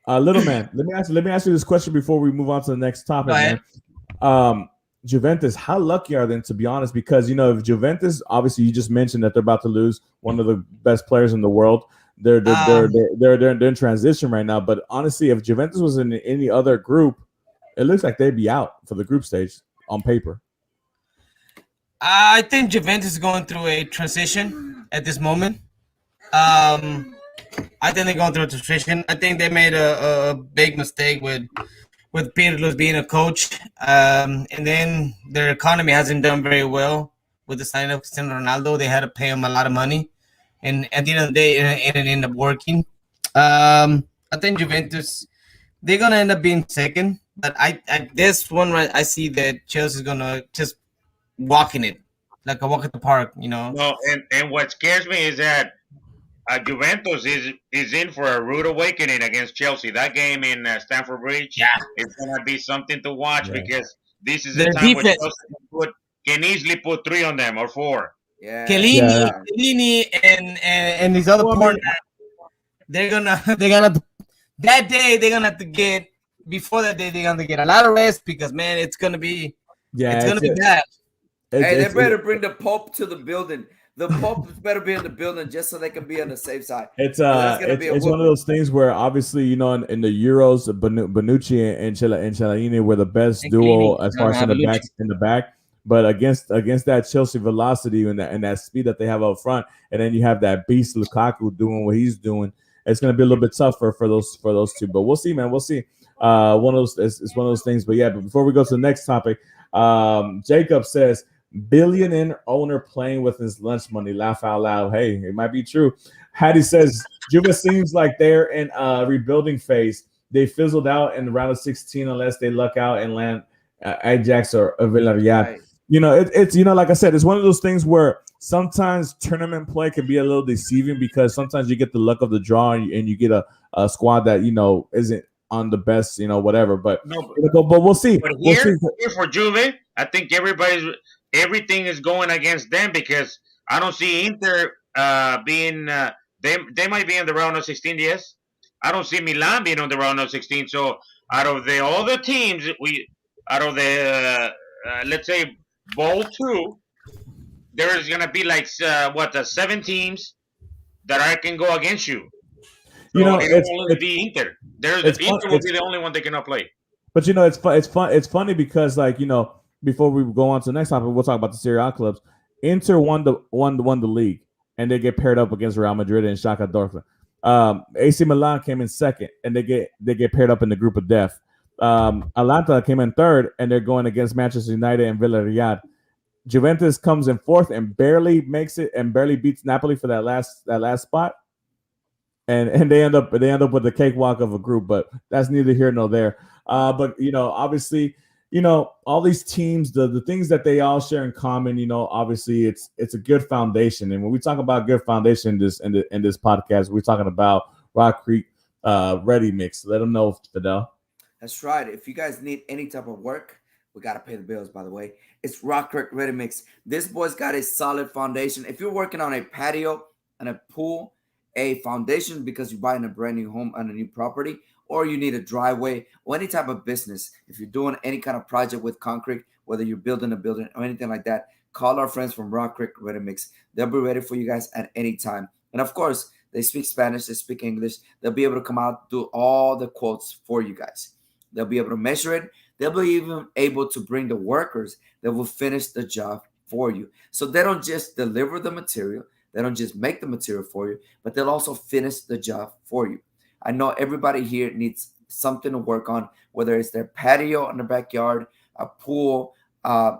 Little man, let me ask you this question before we move on to the next topic, man. Juventus, how lucky are they, to be honest? Because if Juventus, obviously, you just mentioned that they're about to lose one of the best players in the world. They're in transition right now. But honestly, if Juventus was in any other group, it looks like they'd be out for the group stage on paper. I think Juventus is going through a transition at this moment. I think they're going through a transition. I think they made a big mistake with Pirlo's being a coach. And then their economy hasn't done very well with the signing of Cristiano Ronaldo. They had to pay him a lot of money. And at the end of the day, it ended up working. I think Juventus, they're going to end up being second. But I this one, right, I see that Chelsea's going to just walking it like a walk at the park, Well, and what scares me is that Juventus is in for a rude awakening against Chelsea. That game in Stamford Bridge is going to be something to watch because this is the time where Chelsea can easily put 3 on them or 4. Yeah, Chiellini and these other partners. They're gonna that day they're gonna have to get before that day they're gonna get a lot of rest because man, it's gonna be bad. They better bring the Pope to the building. The Pope better be in the building just so they can be on the safe side. It's one of those things where obviously in the Euros, Bonucci and Chiellini were the best duo as far as in the back. But against that Chelsea velocity and that speed that they have up front, and then you have that beast Lukaku doing what he's doing, it's going to be a little bit tougher for those two. But we'll see, man. We'll see. It's one of those things. But yeah, but before we go to the next topic, Jacob says billionaire owner playing with his lunch money. Laugh out loud. Hey, it might be true. Hattie says Juve seems like they're in a rebuilding phase. They fizzled out in the round of 16 unless they luck out and land Ajax or Villarreal. Right. It's like I said, it's one of those things where sometimes tournament play can be a little deceiving because sometimes you get the luck of the draw and you get a squad that isn't on the best, whatever. But No, but we'll see. but We'll see. here for Juve, I think everything is going against them because I don't see Inter being they might be in the round of 16. Yes, I don't see Milan being on the round of 16. So out of the other teams, out of the let's say bowl two, there is gonna be like the 7 teams that I can go against you. So it'll only be Inter. Inter will be the only one they cannot play. But it's funny because before we go on to the next topic, we'll talk about the Serie A clubs. Inter won the league, and they get paired up against Real Madrid and Shakhtar Donetsk. AC Milan came in second, and they get paired up in the group of death. Atalanta came in third, and they're going against Manchester United and Villarreal. Juventus comes in fourth and barely makes it, and barely beats Napoli for that last spot. And they end up with the cakewalk of a group, but that's neither here nor there. But obviously, all these teams, the things that they all share in common, obviously it's a good foundation. And when we talk about good foundation in this podcast, we're talking about Rock Creek Ready Mix. Let them know, Fidel. That's right. If you guys need any type of work, we got to pay the bills, by the way. It's Rock Creek Ready Mix. This boy's got a solid foundation. If you're working on a patio and a pool, a foundation because you're buying a brand new home on a new property, or you need a driveway or any type of business, if you're doing any kind of project with concrete, whether you're building a building or anything like that, call our friends from Rock Creek Ready Mix. They'll be ready for you guys at any time. And of course, they speak Spanish, they speak English. They'll be able to come out, do all the quotes for you guys. They'll be able to measure it. They'll be even able to bring the workers that will finish the job for you. So they don't just deliver the material. They don't just make the material for you, but they'll also finish the job for you. I know everybody here needs something to work on, whether it's their patio in the backyard, a pool,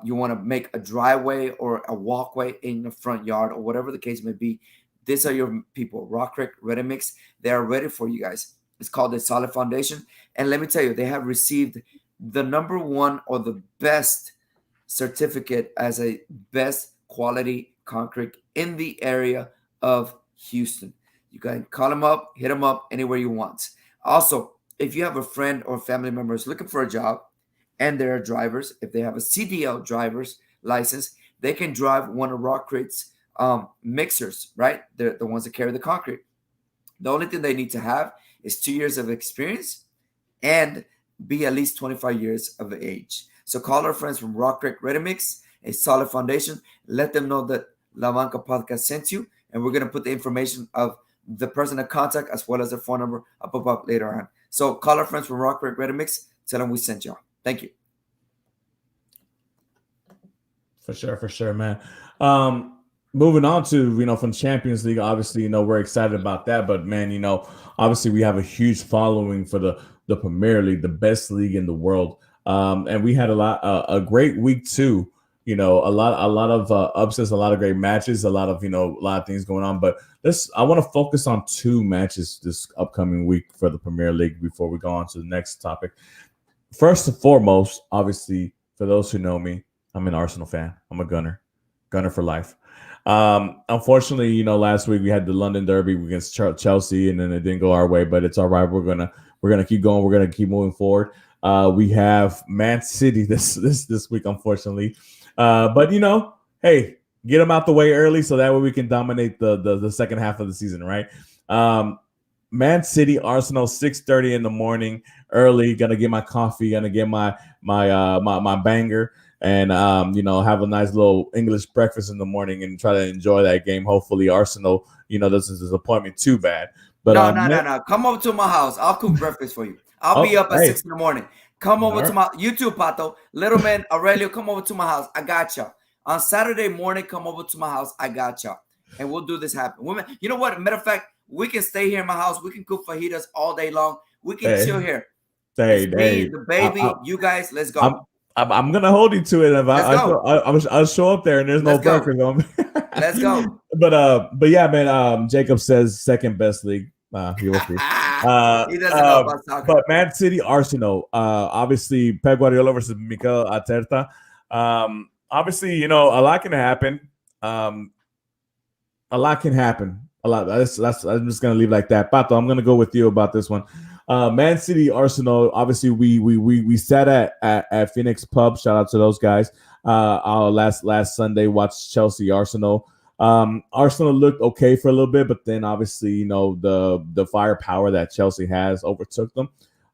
you want to make a driveway or a walkway in the front yard, or whatever the case may be. These are your people, Rock Creek Ready Mix. They are ready for you guys. It's called the Solid Foundation. And let me tell you, they have received the #1 or the best certificate as a best quality concrete in the area of Houston. You can call them up, hit them up anywhere you want. Also, if you have a friend or family member who's looking for a job and they're drivers, if they have a CDL driver's license, they can drive one of Rock Creek's mixers, right? They're the ones that carry the concrete. The only thing they need to have is 2 years of experience and be at least 25 years of age. So call our friends from Rock Creek Ready Mix, a solid foundation. Let them know that La Banca Podcast sent you, and we're going to put the information of the person to contact as well as their phone number up later on. So call our friends from Rock Creek Ready Mix. Tell them we sent y'all. Thank you. For sure, man. Moving on to, from Champions League, obviously, we're excited about that. But, man, obviously we have a huge following for the Premier League, the best league in the world. And we had a great week, too. A lot of upsets, a lot of great matches, a lot of things going on. But I want to focus on 2 matches this upcoming week for the Premier League before we go on to the next topic. First and foremost, obviously, for those who know me, I'm an Arsenal fan. I'm a gunner for life. Unfortunately, last week we had the London Derby against Chelsea, and then it didn't go our way. But it's all right. We're gonna keep going. We're gonna keep moving forward. We have Man City this week, unfortunately. But hey, get them out the way early so that way we can dominate the second half of the season, right? Man City, Arsenal, 6:30 in the morning, early. Gonna get my coffee, gonna get my banger, and have a nice little English breakfast in the morning and try to enjoy that game. Hopefully, Arsenal, doesn't disappoint me too bad. But no. Come over to my house. I'll cook breakfast for you. I'll be up at 6 in the morning. Come over to my YouTube, Pato. Little man, Aurelio, come over to my house. I got you. On Saturday morning, come over to my house. I got you. And we'll do this happen. Women, you know what? Matter of fact, we can stay here in my house. We can cook fajitas all day long. We can chill here. Me, the baby, you guys, let's go. I'm gonna hold you to it. If I'll show up there and there's no burgers on me. Let's go. But yeah, man. Jacob says second best league. He will see. He doesn't know about soccer. But Man City, Arsenal. Obviously, Pep Guardiola versus Mikel Arteta. Obviously, a lot can happen. A lot can happen. A lot. I'm just gonna leave it like that. Pato, I'm gonna go with you about this one. Man City, Arsenal. Obviously, we sat at Phoenix Pub. Shout out to those guys. Our last Sunday watched Chelsea Arsenal. Arsenal looked okay for a little bit, but then obviously, the firepower that Chelsea has overtook them.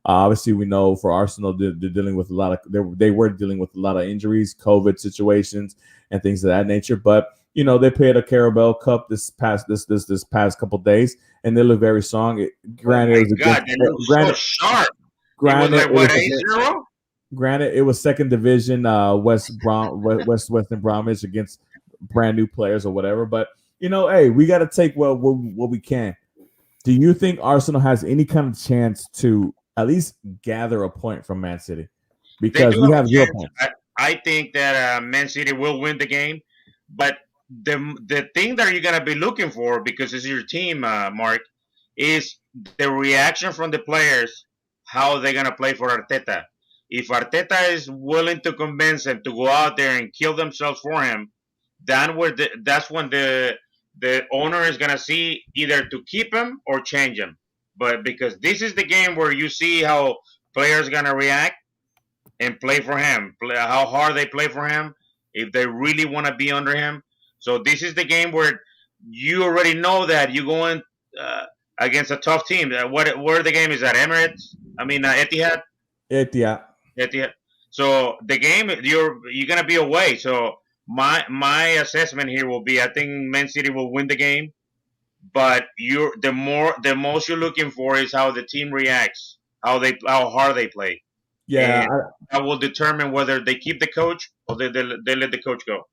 Obviously, we know for Arsenal, they're dealing with a lot of they were dealing with a lot of injuries, COVID situations, and things of that nature. But they played a Carabao Cup this past couple days, and they look very strong. Granted, Oh it my was God, they look so sharp. It was like what, 8-0? Granted, it was second division, Western Bromwich against brand new players or whatever. But hey, we got to take what we can. Do you think Arsenal has any kind of chance to at least gather a point from Man City? They Because do we have a have 0 chance. points. I think that Man City will win the game, but the thing that you're gonna be looking for, because it's your team, Mark, is the reaction from the players, how they're gonna play for Arteta. If Arteta is willing to convince them to go out there and kill themselves for him, that's when the owner is gonna see either to keep him or change him. But because this is the game where you see how players gonna react and play for him, how hard they play for him, if they really want to be under him. So this is the game where you already know that you're going uh, against a tough team. Where the game is at Emirates? I mean Etihad. Yeah. Etihad. So the game you're gonna be away. So my assessment here will be I think Man City will win the game, but the most you're looking for is how the team reacts, how hard they play, Yeah, and that will determine whether they keep the coach or they let the coach go.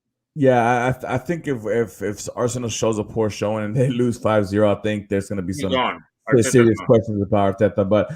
I think if Arsenal shows a poor showing and they lose 5-0, I think there's going to be He's some gone. Arteta's serious gone. questions about Arteta. But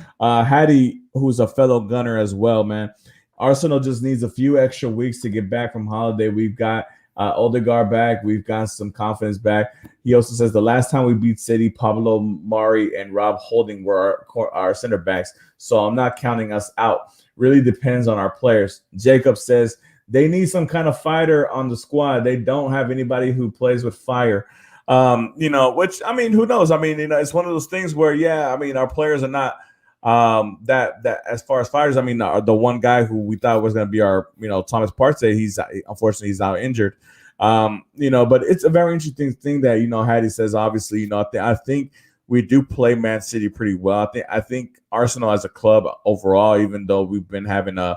Hattie, who's a fellow Gunner as well, man, Arsenal just needs a few extra weeks to get back from holiday. We've got Odegaard back. We've got some confidence back. He also says the last time we beat City, Pablo Mari and Rob Holding were our center backs. So I'm not counting us out. Really depends on our players. Jacob says they need some kind of fighter on the squad. They don't have anybody who plays with fire. Which I mean, who knows? I mean, it's one of those things where, I mean, our players are not that as far as fighters. I mean, the one guy who we thought was going to be our, Thomas Partey, unfortunately he's now injured. But it's a very interesting thing that Hattie says. Obviously, I think we do play Man City pretty well. I think Arsenal as a club overall, even though we've been having a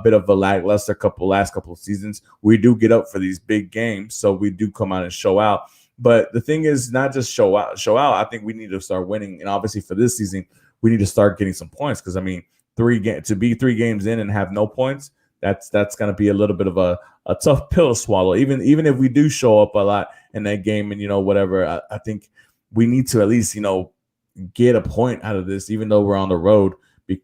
bit of a lackluster last couple of seasons, we do get up for these big games, so we do come out and show out. But the thing is, not just show out. I think we need to start winning, and obviously for this season, we need to start getting some points. Because I mean, to be 3 games in and have no points, that's going to be a little bit of a tough pill to swallow. Even if we do show up a lot in that game, and whatever, I think we need to at least get a point out of this, even though we're on the road,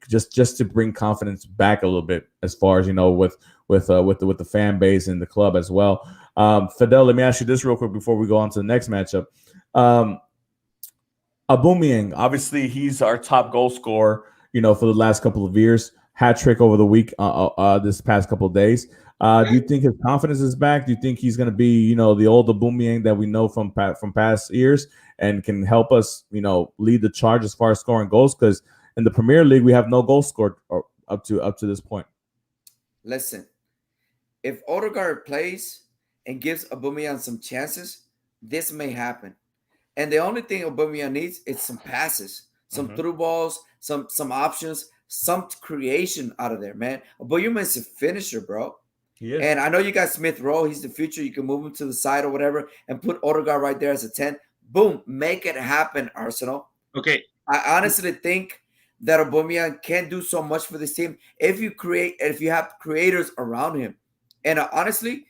just to bring confidence back a little bit, as far as with the fan base and the club as well. Fidel, let me ask you this real quick before we go on to the next matchup. Aubameyang, obviously he's our top goal scorer, for the last couple of years. Hat trick over the week, this past couple of days. Do you think his confidence is back? Do you think he's going to be, the old Aubameyang that we know from past years, and can help us, lead the charge as far as scoring goals? Because in the Premier League, we have no goals scored up to this point. Listen, if Odegaard plays and gives Aubameyang some chances, this may happen. And the only thing Aubameyang needs is some passes, some through balls, some options, some creation out of there, man. Aubameyang's a finisher, bro. Yes. And I know you got Smith Rowe. He's the future. You can move him to the side or whatever and put Odegaard right there as a 10. Boom. Make it happen, Arsenal. Okay. I honestly think that Aubameyang can do so much for this team if you have creators around him. And honestly,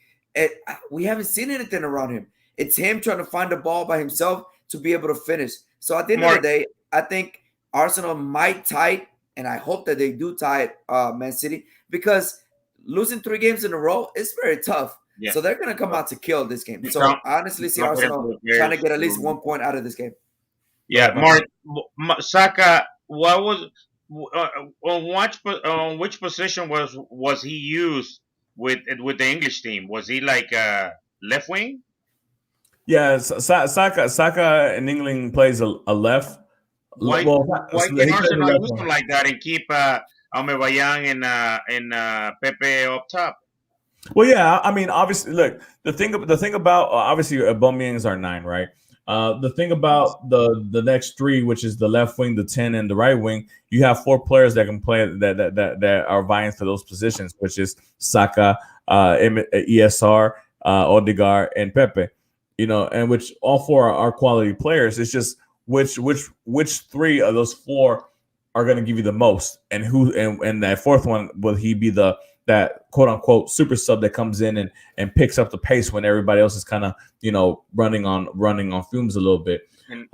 we haven't seen anything around him. It's him trying to find the ball by himself to be able to finish. So at the end of the day, I think Arsenal might tie it, and I hope that they do tie it, Man City, because losing 3 games in a row is very tough. Yeah. So they're going to come out to kill this game. So I honestly see Arsenal trying to get at least 1 point out of this game. Yeah, Mark, Saka, what was on which position was he used with the English team? Was he like left wing? Yeah, Saka in England plays a left. Why Well, why he can played the Arsenal left use wing. him like that and keep Aubameyang and Pepe up top? Well, yeah, I mean, obviously, look, the thing about obviously Aubameyang's our 9, right? The thing about the next 3, which is the left wing, the 10, and the right wing, you have 4 players that can play that are vying for those positions, which is Saka, ESR, Odegaard, and Pepe. You know, and which all 4 are quality players. It's just which 3 of those 4 are going to give you the most, and who and that 4th one, will he be that quote unquote super sub that comes in and picks up the pace when everybody else is kind of running on fumes a little bit. And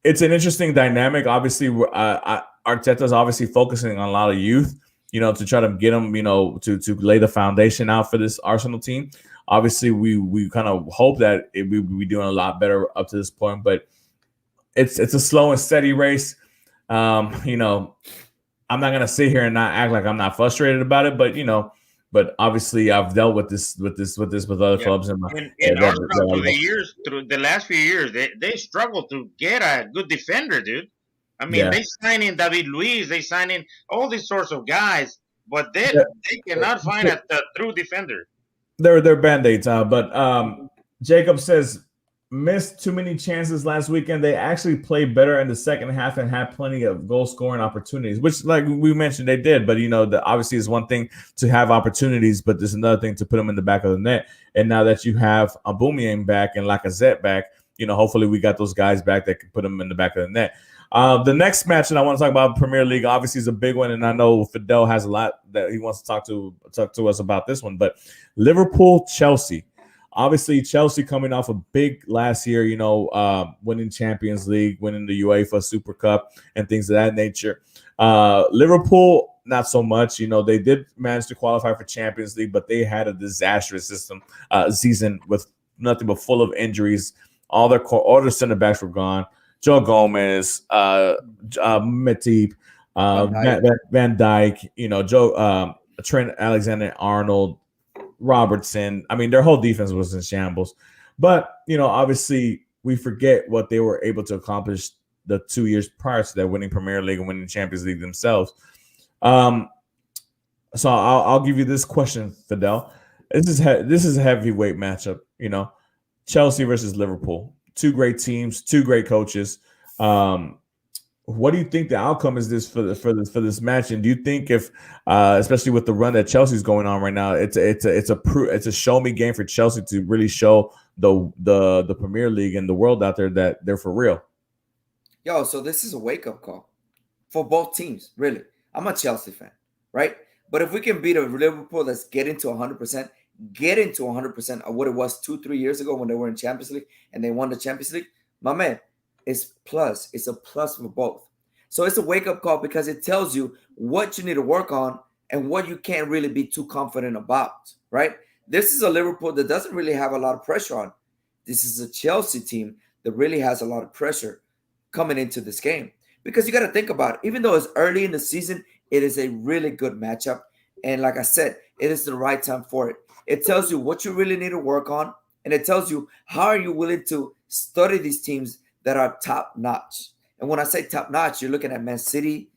It's an interesting dynamic. Obviously, Arteta's obviously focusing on a lot of youth, to try to get them, to lay the foundation out for this Arsenal team. Obviously, we kind of hope that we will be doing a lot better up to this point, but it's a slow and steady race. I'm not gonna sit here and not act like I'm not frustrated about it, but obviously I've dealt with this with other clubs and Arsenal through the last few years, they struggled to get a good defender, dude. I mean, Yeah. they sign in David Luiz, they sign in all these sorts of guys, but they cannot find a true defender. They're band-aids, but Jacob says missed too many chances last weekend. They actually played better in the second half and had plenty of goal scoring opportunities, which, like we mentioned, they did. But obviously is one thing to have opportunities, but there's another thing to put them in the back of the net. And now that you have Aubameyang back and Lacazette back, hopefully we got those guys back that can put them in the back of the net. The next match that I want to talk about, Premier League, obviously is a big one, and I know Fidel has a lot that he wants to talk to us about this one. But Liverpool Chelsea. Obviously, Chelsea coming off a big last year, winning Champions League, winning the UEFA Super Cup, and things of that nature. Liverpool, not so much. They did manage to qualify for Champions League, but they had a disastrous season with nothing but full of injuries. All their center backs were gone. Joe Gomez, Matip, Van Dijk, Trent Alexander-Arnold, Robertson. I mean, their whole defense was in shambles. But, obviously, we forget what they were able to accomplish the 2 years prior to that, winning Premier League and winning Champions League themselves. So I'll give you this question, Fidel. This is a heavyweight matchup. Chelsea versus Liverpool. 2 great teams, 2 great coaches. What do you think the outcome is this for this match? And do you think if, especially with the run that Chelsea's going on right now, it's a show me game for Chelsea to really show the Premier League and the world out there that they're for real? Yo, so this is a wake up call for both teams. Really, I'm a Chelsea fan, right? But if we can beat a Liverpool that's getting to 100% of what it was 2-3 years ago when they were in Champions League and they won the Champions League, my man. It's a plus for both. So it's a wake-up call because it tells you what you need to work on and what you can't really be too confident about, right? This is a Liverpool that doesn't really have a lot of pressure on. This is a Chelsea team that really has a lot of pressure coming into this game. Because you got to think about it. Even though it's early in the season, it is a really good matchup. And like I said, it is the right time for it. It tells you what you really need to work on. And it tells you how are you willing to study these teams that are top notch. And when I say top notch, you're looking at Man City,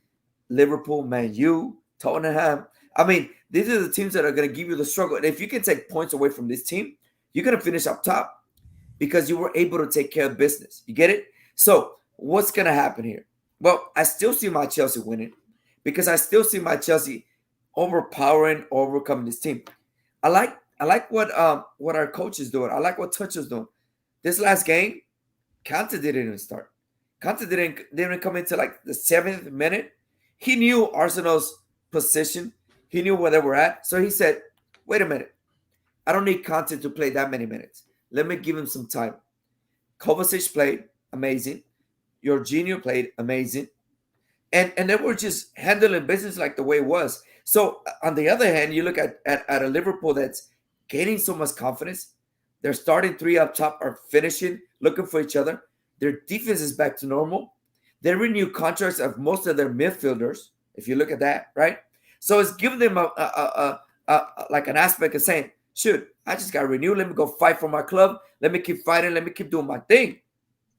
Liverpool, Man U, Tottenham. I mean, these are the teams that are going to give you the struggle. And if you can take points away from this team, you're going to finish up top because you were able to take care of business. You get it? So what's going to happen here? Well, I still see my Chelsea winning because I still see my Chelsea overcoming this team. I like what our coach is doing. I like what Tuch is doing. This last game, Conte didn't even start. Conte didn't come into like the 7th minute. He knew Arsenal's position. He knew where they were at. So he said, wait a minute. I don't need Conte to play that many minutes. Let me give him some time. Kovacic played amazing. Jorginho played amazing. And they were just handling business like the way it was. So on the other hand, you look at a Liverpool that's gaining so much confidence. Their starting 3 up top are finishing, looking for each other. Their defense is back to normal. They renew contracts of most of their midfielders, if you look at that, right? So it's giving them like an aspect of saying, shoot, I just got renewed. Let me go fight for my club. Let me keep fighting. Let me keep doing my thing,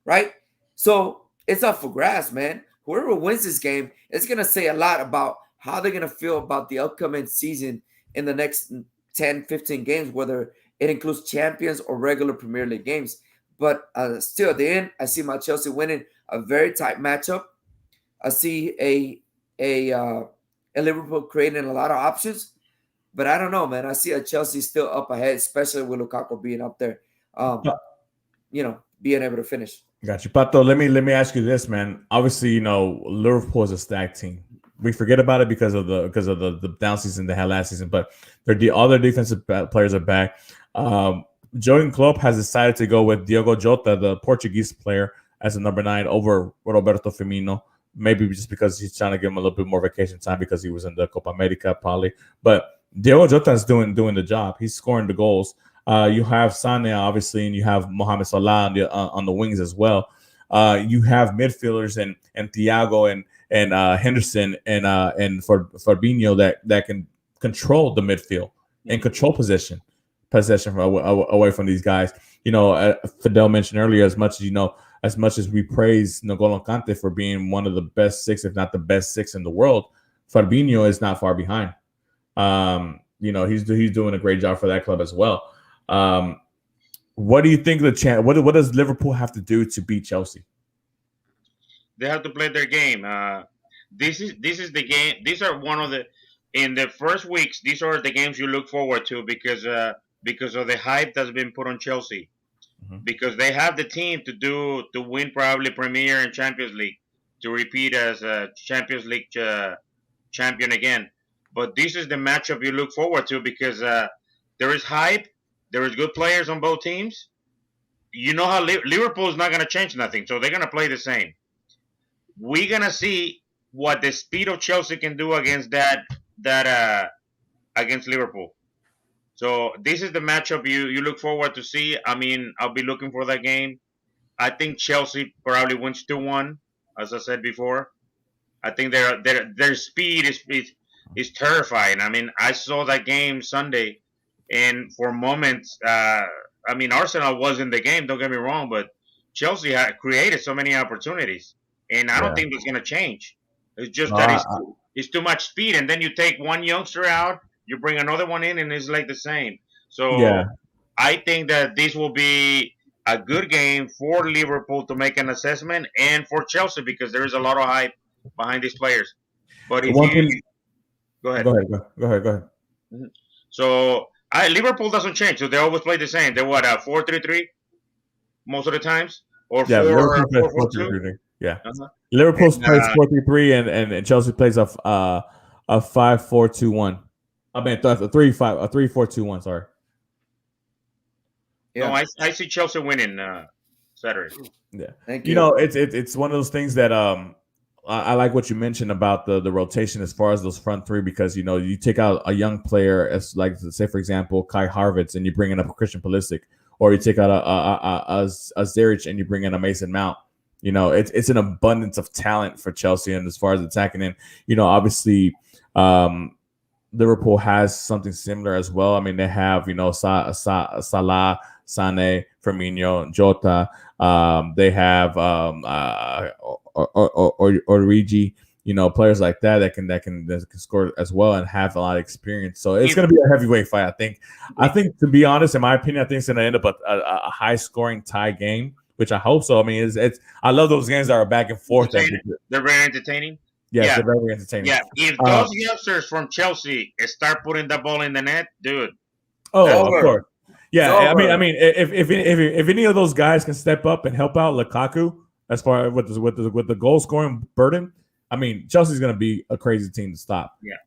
right? So it's up for grabs, man. Whoever wins this game, it's gonna say a lot about how they're gonna feel about the upcoming season in the next 10, 15 games, whether it includes champions or regular Premier League games. But still, at the end, I see my Chelsea winning a very tight matchup. I see a Liverpool creating a lot of options, but I don't know, man. I see a Chelsea still up ahead, especially with Lukaku being up there, being able to finish. Got you, Pato. Let me ask you this, man. Obviously, Liverpool is a stacked team. We forget about it because of the down season they had last season, but all their defensive players are back. Jurgen Klopp has decided to go with Diogo Jota, the Portuguese player, as a number 9 over Roberto Firmino. Maybe just because he's trying to give him a little bit more vacation time because he was in the Copa America probably. But Diogo Jota is doing the job. He's scoring the goals. You have Sané, obviously, and you have Mohamed Salah on the wings as well. You have midfielders and Thiago and Henderson and Fabinho that can control the midfield and control possession from away from these guys. Fidel mentioned earlier, as much as we praise N'Golo Kante for being one of the best 6, if not the best 6 in the world, Fabinho is not far behind. He's doing a great job for that club as well. What do you think what does Liverpool have to do to beat Chelsea? They have to play their game. This is the game. These are in the first weeks. These are the games you look forward to because of the hype that's been put on Chelsea. Mm-hmm. Because they have the team to win probably Premier and Champions League, to repeat as a Champions League champion again. But this is the matchup you look forward to because there is hype, there is good players on both teams. You know how Liverpool is not going to change nothing, so they're going to play the same. We're going to see what the speed of Chelsea can do against against Liverpool. So this is the matchup you look forward to see. I mean, I'll be looking for that game. I think Chelsea probably wins 2-1, as I said before. I think their speed is terrifying. I mean, I saw that game Sunday, and for moments, Arsenal was in the game. Don't get me wrong, but Chelsea had created so many opportunities, and I don't think that's going to change. It's just that it's too much speed, and then you take one youngster out. You bring another one in, and it's like the same. So I think that this will be a good game for Liverpool to make an assessment, and for Chelsea because there is a lot of hype behind these players. But go ahead. Go ahead. Mm-hmm. So Liverpool doesn't change. So they always play the same. They're 4-3-3 most of the times, or 4-4-2. Yeah, Liverpool plays 4-3-3, and Chelsea plays a 5-4-2-1. I mean, a 3-4-2-1. Sorry. Yeah. No, I see Chelsea winning Saturday. Yeah, thank you. It's one of those things that I like what you mentioned about the rotation as far as those front three because you take out a young player as like say for example Kai Havertz and you bring in a Christian Pulisic, or you take out a Zerich and you bring in a Mason Mount. It's an abundance of talent for Chelsea, and as far as attacking in, obviously. Liverpool has something similar as well. I mean, they have Salah, Sané, Firmino, Jota. They have Origi. Players like that can score as well and have a lot of experience. So it's going to be a heavyweight fight. I think to be honest, in my opinion, I think it's going to end up a high scoring tie game, which I hope so. I mean, I love those games that are back and forth. They're very entertaining. Yes, they're very entertaining. Yeah, if those youngsters from Chelsea start putting the ball in the net, dude. Oh, of course. Yeah, I mean, if any of those guys can step up and help out Lukaku as far with the goal scoring burden, I mean, Chelsea's going to be a crazy team to stop. Yeah.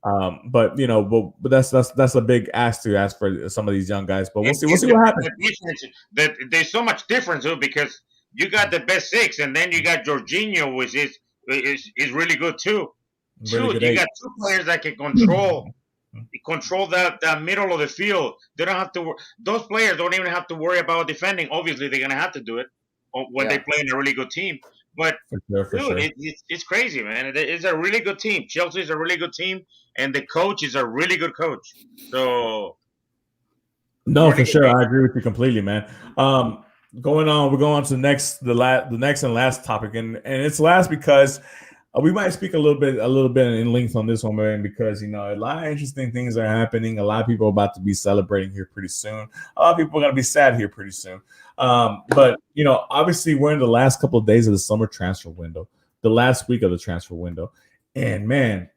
But that's a big ask for some of these young guys. But we'll see what happens. There's so much difference because you got the best 6, and then you got Jorginho, which is really good too. You got 2 players that can control that middle of the field. They don't have to. Those players don't even have to worry about defending. Obviously, they're gonna have to do it when they play in a really good team. But it's crazy, man. It's a really good team. Chelsea is a really good team, and the coach is a really good coach. So no, for sure, I agree with you completely, man. Going on, we're going on to the next and last topic, and it's last because we might speak a little bit in length on this one, man, because a lot of interesting things are happening. A lot of people are about to be celebrating here pretty soon. A lot of people are going to be sad here pretty soon. But obviously, we're in the last couple of days of the summer transfer window, the last week of the transfer window, and man,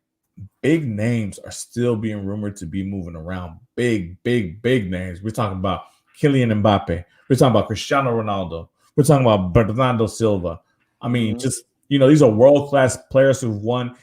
big names are still being rumored to be moving around. Big names. We're talking about Kylian Mbappe. We're talking about Cristiano Ronaldo. We're talking about Bernardo Silva. I mean, just these are world-class players who've won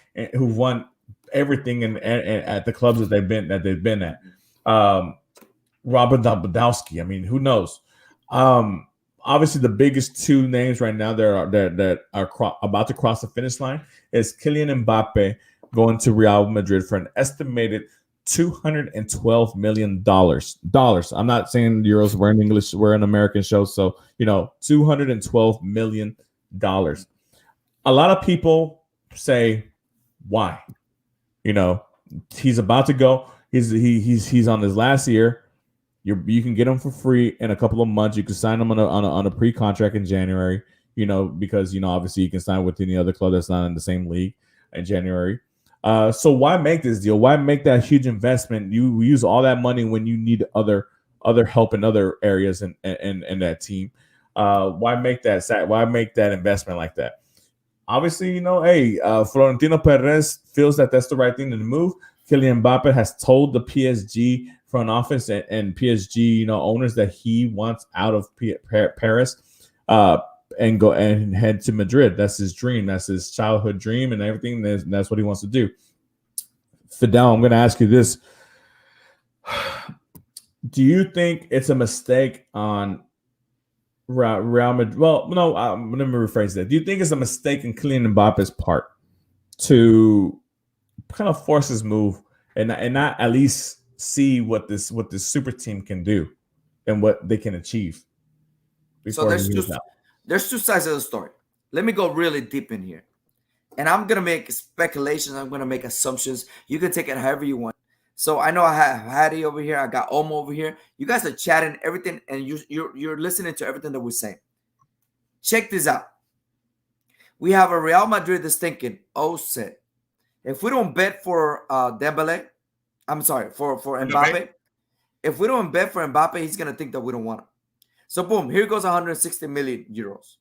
everything at the clubs that they've been at. Robert Lewandowski. I mean, who knows? Obviously, the biggest two names right now that are about to cross the finish line is Kylian Mbappe going to Real Madrid for an estimated $212 million. I'm not saying euros. We're in English. We're an American show. So, $212 million. A lot of people say, why? He's about to go. He's on his last year. You can get him for free in a couple of months. You can sign him on a pre-contract in January, because, obviously you can sign with any other club that's not in the same league in January. So why make this deal? Why make that huge investment? You use all that money when you need other help in other areas in that team. Why make that? Why make that investment like that? Obviously, Florentino Perez feels that that's the right thing to move. Kylian Mbappe has told the PSG front office and PSG owners that he wants out of Paris and go and head to Madrid. That's his dream. That's his childhood dream and everything. That's what he wants to do. Fidel, I'm going to ask you this. Do you think it's a mistake on Real Madrid? Well, no, let me rephrase that. Do you think it's a mistake in Kylian Mbappe's part to kind of force his move and not at least see what this super team can do and what they can achieve? So there's two sides of the story. Let me go really deep in here. And I'm going to make speculations. I'm going to make assumptions. You can take it however you want. So I know I have Hattie over here. I got Omo over here. You guys are chatting everything, and you're listening to everything that we're saying. Check this out. We have a Real Madrid that's thinking, oh, shit. If we don't bet for Dembele, I'm sorry, for Mbappe. If we don't bet for Mbappe, he's going to think that we don't want him. So, boom, here goes 160 million euros.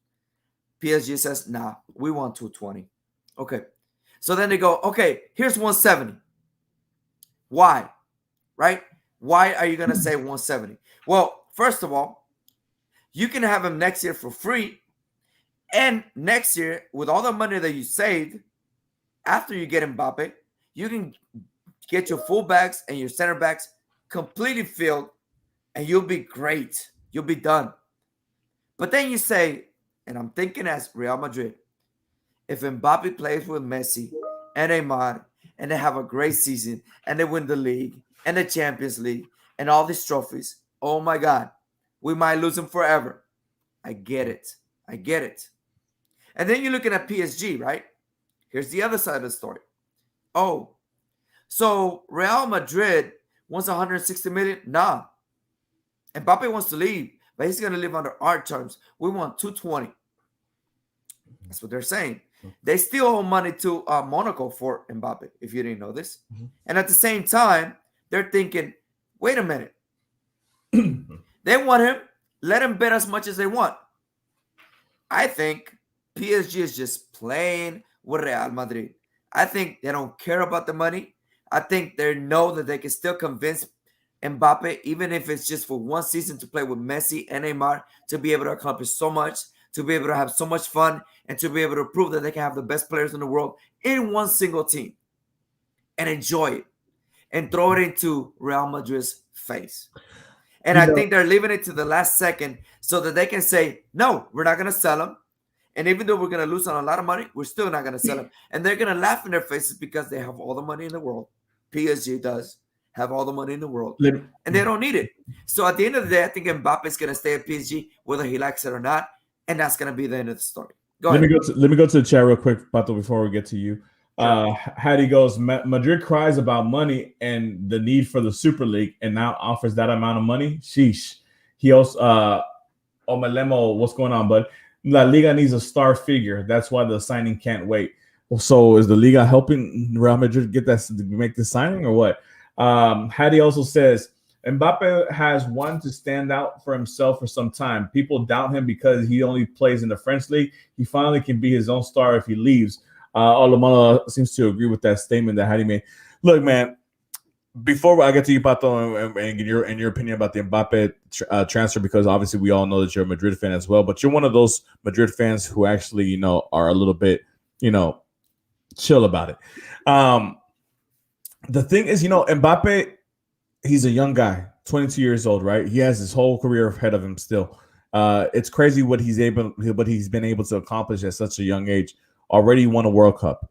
PSG says, nah, we want 220. Okay. So then they go, okay, here's 170. Why? Right? Why are you going to say 170? Well, first of all, you can have him next year for free. And next year, with all the money that you saved, after you get Mbappe, you can get your fullbacks and your center backs completely filled, and you'll be great. You'll be done. But then you say, and I'm thinking as Real Madrid, if Mbappe plays with Messi and Neymar, and they have a great season, and they win the league and the Champions League and all these trophies, oh my God, we might lose him forever. I get it. And then you're looking at PSG, right? Here's the other side of the story. Oh, so Real Madrid wants 160 million? Nah. Mbappe wants to leave, but he's going to live under our terms. We want 220. That's what they're saying. They still owe money to Monaco for Mbappe, if you didn't know this. Mm-hmm. And at the same time, they're thinking, wait a minute. They want him. Let him bet as much as they want. I think PSG is just playing with Real Madrid. I think they don't care about the money. I think they know that they can still convince Mbappe, even if it's just for one season, to play with Messi and Neymar, to be able to accomplish so much, to be able to have so much fun, and to be able to prove that they can have the best players in the world in one single team and enjoy it and throw it into Real Madrid's face. And I think they're leaving it to the last second so that they can say, no, we're not going to sell him. And even though we're going to lose on a lot of money, we're still not going to sell him. And they're going to laugh in their faces because they have all the money in the world. PSG does have all the money in the world. And they don't need it. So at the end of the day, I think Mbappe is going to stay at PSG, whether he likes it or not. And that's going to be the end of the story. Let me go to the chat real quick, Pato, before we get to you. Hattie goes, Madrid cries about money and the need for the Super League and now offers that amount of money. Sheesh. He also, Melemo, what's going on, bud? La Liga needs a star figure. That's why the signing can't wait. Well, so is the Liga helping Real Madrid get that to make the signing or what? Hattie also says Mbappe has wanted to stand out for himself for some time. People doubt him because he only plays in the French league. He finally can be his own star if he leaves. Olamala seems to agree with that statement that Hattie made. Look, man, before I get to you, Pato, and your opinion about the Mbappe transfer, because obviously we all know that you're a Madrid fan as well, but you're one of those Madrid fans who actually, are a little bit, chill about it. The thing is, Mbappe, he's a young guy, 22 years old, right? He has his whole career ahead of him still. It's crazy what he's been able to accomplish at such a young age. Already won a World Cup,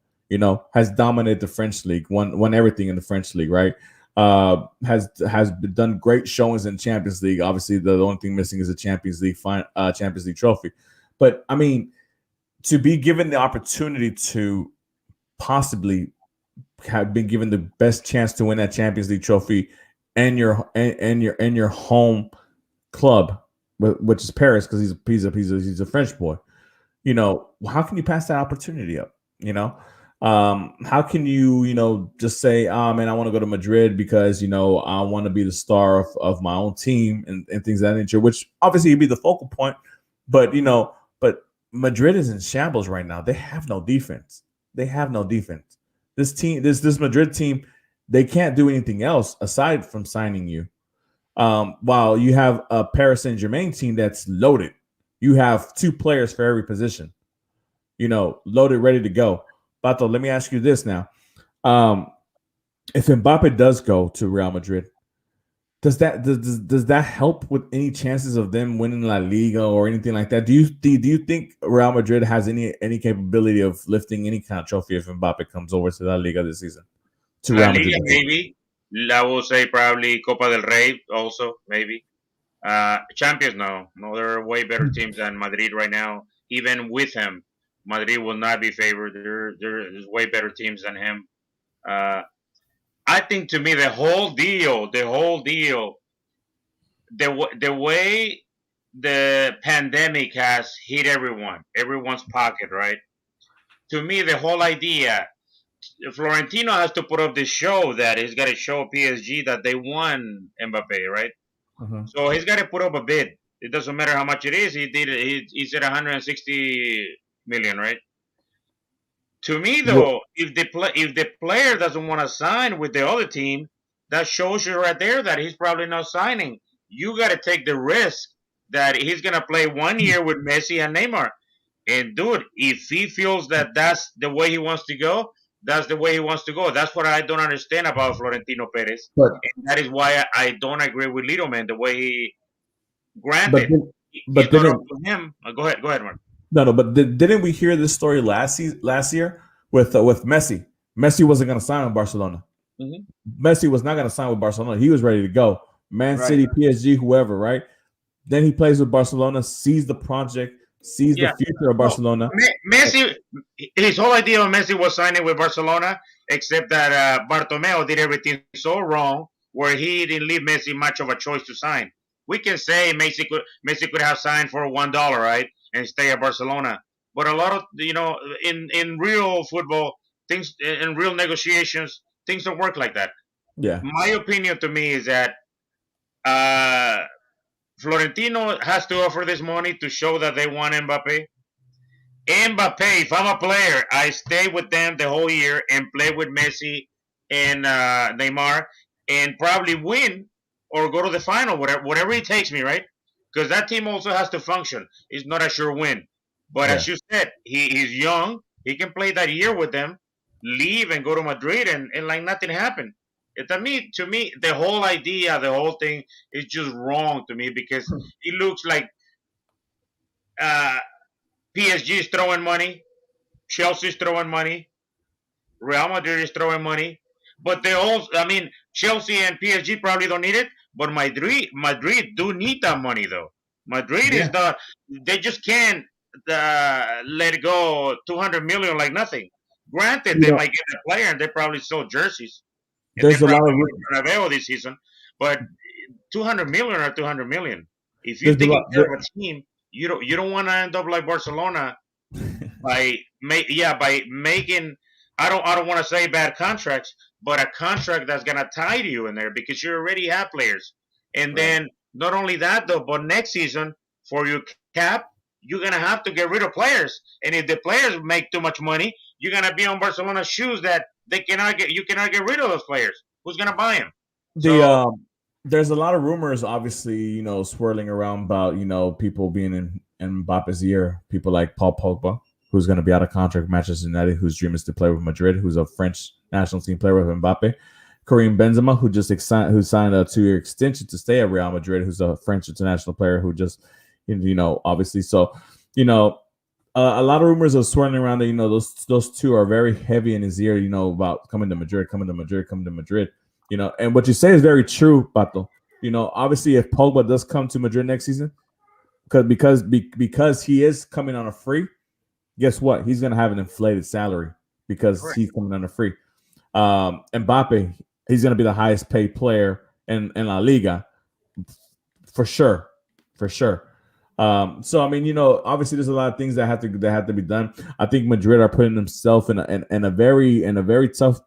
has dominated the French league, won everything in the French league, right? Has done great showings in Champions League. Obviously, the only thing missing is a Champions League trophy. But I mean, to be given the opportunity to possibly have been given the best chance to win that Champions League trophy and your home club, which is Paris, because he's a French boy. How can you pass that opportunity up? How can you just say, man, I want to go to Madrid because I want to be the star of my own team and things of that nature, which obviously would be the focal point. But but Madrid is in shambles right now. They have no defense. This Madrid team, they can't do anything else aside from signing you. While you have a Paris Saint-Germain team that's loaded. You have 2 players for every position, loaded, ready to go. Pato, let me ask you this now. If Mbappe does go to Real Madrid, does that help with any chances of them winning La Liga or anything like that? Do you think Real Madrid has any capability of lifting any kind of trophy if Mbappe comes over to La Liga this season? To La Real Liga, Madrid, maybe. I will say probably Copa del Rey also, maybe. Champions, no. There are way better teams than Madrid right now. Even with him, Madrid will not be favored. There's way better teams than him. I think to me the whole deal, the way the pandemic has hit everyone's pocket, right? To me, the whole idea, Florentino has to put up this show that he's got to show PSG that they won Mbappe, right? So he's got to put up a bid. It doesn't matter how much it is. He did it. He said 160 million, right? To me, though, if the player doesn't want to sign with the other team, that shows you right there that he's probably not signing. You got to take the risk that he's gonna play 1 year with Messi and Neymar. And dude, if he feels that that's the way he wants to go, that's the way he wants to go. That's what I don't understand about Florentino Perez, But and that is why I don't agree with Little Man the way he. but Granted, then, it's but not up didn't to him. Go ahead, Mark. no, but didn't we hear this story last year with Messi? Messi wasn't going to sign with Barcelona. Mhm. Messi was not going to sign with Barcelona. He was ready to go. Man Right. City, PSG, whoever, right? Then he plays with Barcelona, sees the project, sees Yeah. the future of Barcelona. Messi, his whole idea of Messi was signing with Barcelona, except that Bartomeu did everything so wrong, where he didn't leave Messi much of a choice to sign. We can say Messi could have signed for $1, right, and stay at Barcelona. But a lot of in real football, things in real negotiations, things don't work like that. Yeah. My opinion to me is that uh, Florentino has to offer this money to show that they want Mbappe. Mbappe, if I'm a player, I stay with them the whole year and play with Messi and Neymar and probably win or go to the final, whatever it takes me, right? Because that team also has to function. It's not a sure win. But as you said, he's young. He can play that year with them, leave and go to Madrid and like nothing happened. To me, the whole idea, the whole thing is just wrong to me because it looks like uh, PSG is throwing money, Chelsea is throwing money, Real Madrid is throwing money, but they all, I mean, Chelsea and PSG probably don't need it, but Madrid do need that money though. Madrid is not, they just can't let it go 200 million like nothing. Granted, they might get a player and they probably sell jerseys. And they There's a lot probably of win Bernabeu this season, but 200 million or 200 million. If you're There's a lot. taking care of a team, you don't want to end up like Barcelona by making I don't want to say bad contracts, but a contract that's gonna tie you in there because you already have players. And Right. then not only that though, but next season for your cap, you're gonna have to get rid of players. And if the players make too much money, you're gonna be on Barcelona's shoes that you cannot get rid of those players. Who's gonna buy them? The So there's a lot of rumors, obviously, swirling around about people being in Mbappe's ear. People like Paul Pogba, who's going to be out of contract with Manchester United, whose dream is to play with Madrid, who's a French national team player with Mbappe. Karim Benzema, who signed a 2-year extension to stay at Real Madrid, who's a French international player who just obviously. So a lot of rumors are swirling around that those two are very heavy in his ear. About coming to Madrid, coming to Madrid, coming to Madrid. And what you say is very true, Pato. Obviously, if Pogba does come to Madrid next season, because he is coming on a free, guess what? He's going to have an inflated salary because Correct. he's coming on a free. Mbappe, he's going to be the highest paid player in La Liga, for sure. So I mean, obviously, there's a lot of things that have to be done. I think Madrid are putting themselves in a very tough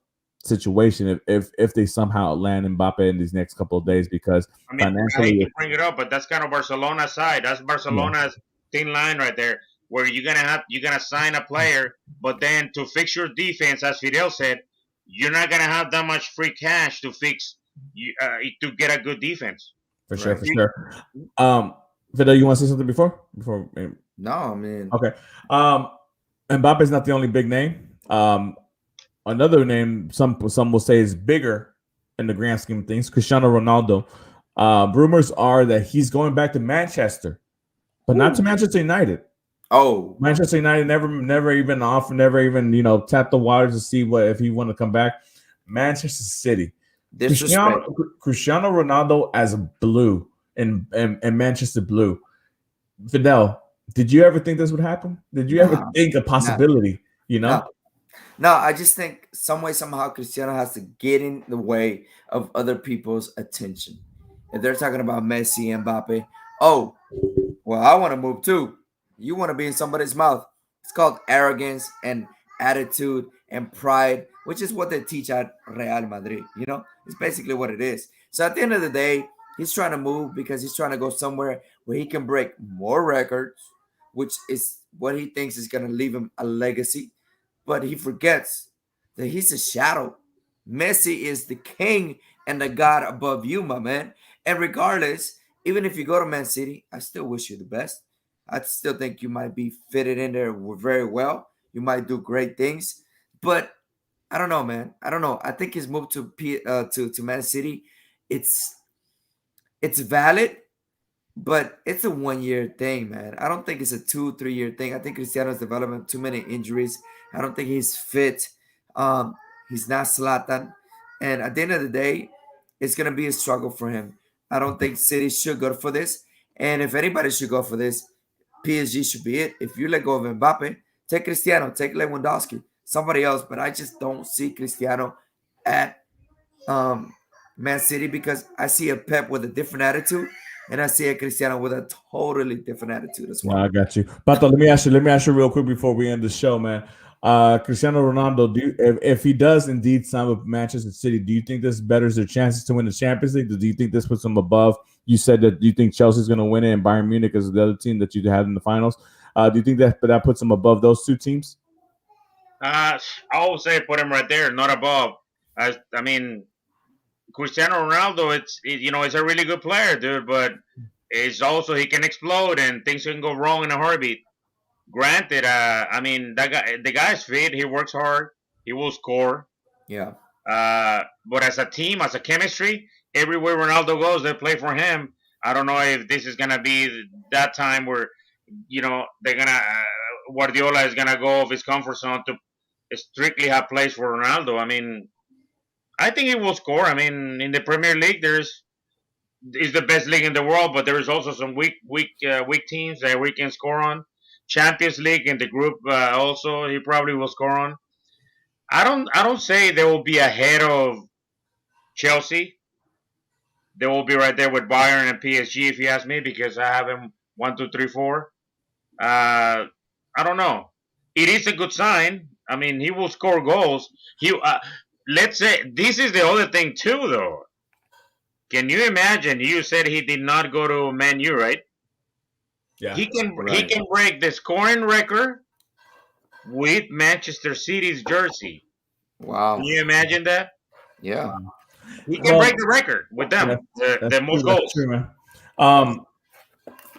situation if they somehow land Mbappe in these next couple of days, because I mean, I hate financially, to bring it up, but that's kind of Barcelona's side. That's Barcelona's thin line right there, where you're gonna sign a player, but then to fix your defense, as Fidel said, you're not gonna have that much free cash to fix to get a good defense. for sure, Right. for sure. Fidel, you want to say something before? No, I mean, Okay. Mbappe is not the only big name. Another name some will say is bigger in the grand scheme of things, Cristiano Ronaldo. Rumors are that he's going back to Manchester, but not to Manchester United. oh, Manchester United never even tapped the waters to see if he want to come back. Manchester City. disrespect. Cristiano Ronaldo as a blue in Manchester blue. Fidel, did you ever think this would happen? Did you ever Nah, think a possibility? no. No, I just think some way, somehow, Cristiano has to get in the way of other people's attention. If they're talking about Messi and Mbappe, oh, well, I want to move too. You want to be in somebody's mouth. It's called arrogance and attitude and pride, which is what they teach at Real Madrid. It's basically what it is. So at the end of the day, he's trying to move because he's trying to go somewhere where he can break more records, which is what he thinks is going to leave him a legacy. But he forgets that he's a shadow. Messi is the king and the god above you, my man. And regardless, even if you go to Man City, I still wish you the best. I still think you might be fitted in there very well. You might do great things. But I don't know, man. I don't know. I think his move to Man City, it's valid, but it's a 1 year thing, man. I don't think it's a 2-3 year thing. I think Cristiano's developing too many injuries. I don't think he's fit. He's not Zlatan. And at the end of the day, it's going to be a struggle for him. I don't think City should go for this. And if anybody should go for this, PSG should be it. If you let go of Mbappe, take Cristiano, take Lewandowski, somebody else. But I just don't see Cristiano at Man City because I see a Pep with a different attitude, and I see a Cristiano with a totally different attitude as well. Yeah, I got you. Pato, let me ask you real quick before we end the show, man. Cristiano Ronaldo, if he does indeed sign with Manchester City, do you think this betters their chances to win the Champions League? Do you think this puts them above? You said that you think Chelsea's going to win it and Bayern Munich is the other team that you had in the finals. Do you think that puts them above those two teams? I would say put him right there, not above. I mean, Cristiano Ronaldo, it's a really good player, dude, but it's also he can explode and things can go wrong in a heartbeat. Granted, I mean the guy's fit, he works hard, he will score. Yeah. But as a team, as a chemistry, everywhere Ronaldo goes, they play for him. I don't know if this is gonna be that time where they're gonna Guardiola is gonna go off his comfort zone to strictly have plays for Ronaldo. I mean, I think he will score. I mean, in the Premier League, is the best league in the world, but there is also some weak teams that we can score on. Champions League in the group also he probably will score on. I don't say they will be ahead of Chelsea, They will be right there with Bayern and PSG, if you ask me, because I have him 1, 2, 3, 4. I don't know. It is a good sign. I mean, he will score goals. Let's say this is the other thing too, though. Can you imagine? You said he did not go to Man U, right? Yeah. He can break the scoring record with Manchester City's jersey. Wow. Can you imagine that? Yeah. He can break the record with them. The most goals. That's true, man.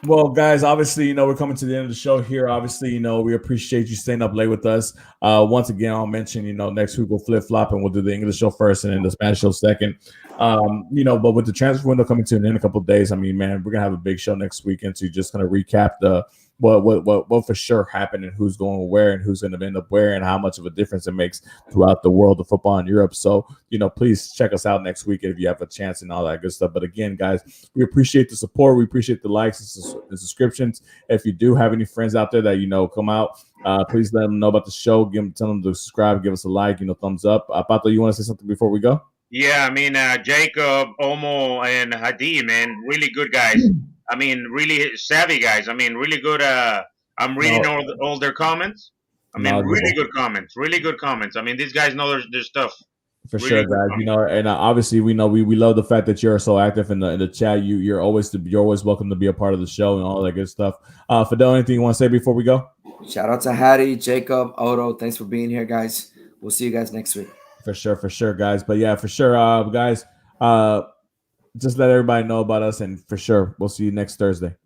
Well, guys, obviously, we're coming to the end of the show here. Obviously, we appreciate you staying up late with us. Once again, I'll mention, next week we'll flip flop and we'll do the English show first and then the Spanish show second. But with the transfer window coming to an end in a couple of days, I mean, man, we're gonna have a big show next weekend to just kind of recap what for sure happened and who's going where and who's going to end up where and how much of a difference it makes throughout the world of football in Europe. So, please check us out next week if you have a chance and all that good stuff. But again, guys, we appreciate the support. We appreciate the likes and subscriptions. If you do have any friends out there that, come out, please let them know about the show. Tell them to subscribe, give us a like, thumbs up. Pato, you want to say something before we go? Yeah, I mean, Jacob, Omo, and Hadi, man, really good guys. I mean, really savvy guys. I mean, really good. I'm reading all their comments. I mean, really good comments. Really good comments. I mean, these guys know their stuff. For really sure, guys. And obviously, we know we love the fact that you're so active in the chat. You're always welcome to be a part of the show and all that good stuff. Fidel, anything you want to say before we go? Shout out to Hattie, Jacob, Odo. Thanks for being here, guys. We'll see you guys next week. For sure, guys. But yeah, for sure, guys. Just let everybody know about us, and for sure, we'll see you next Thursday.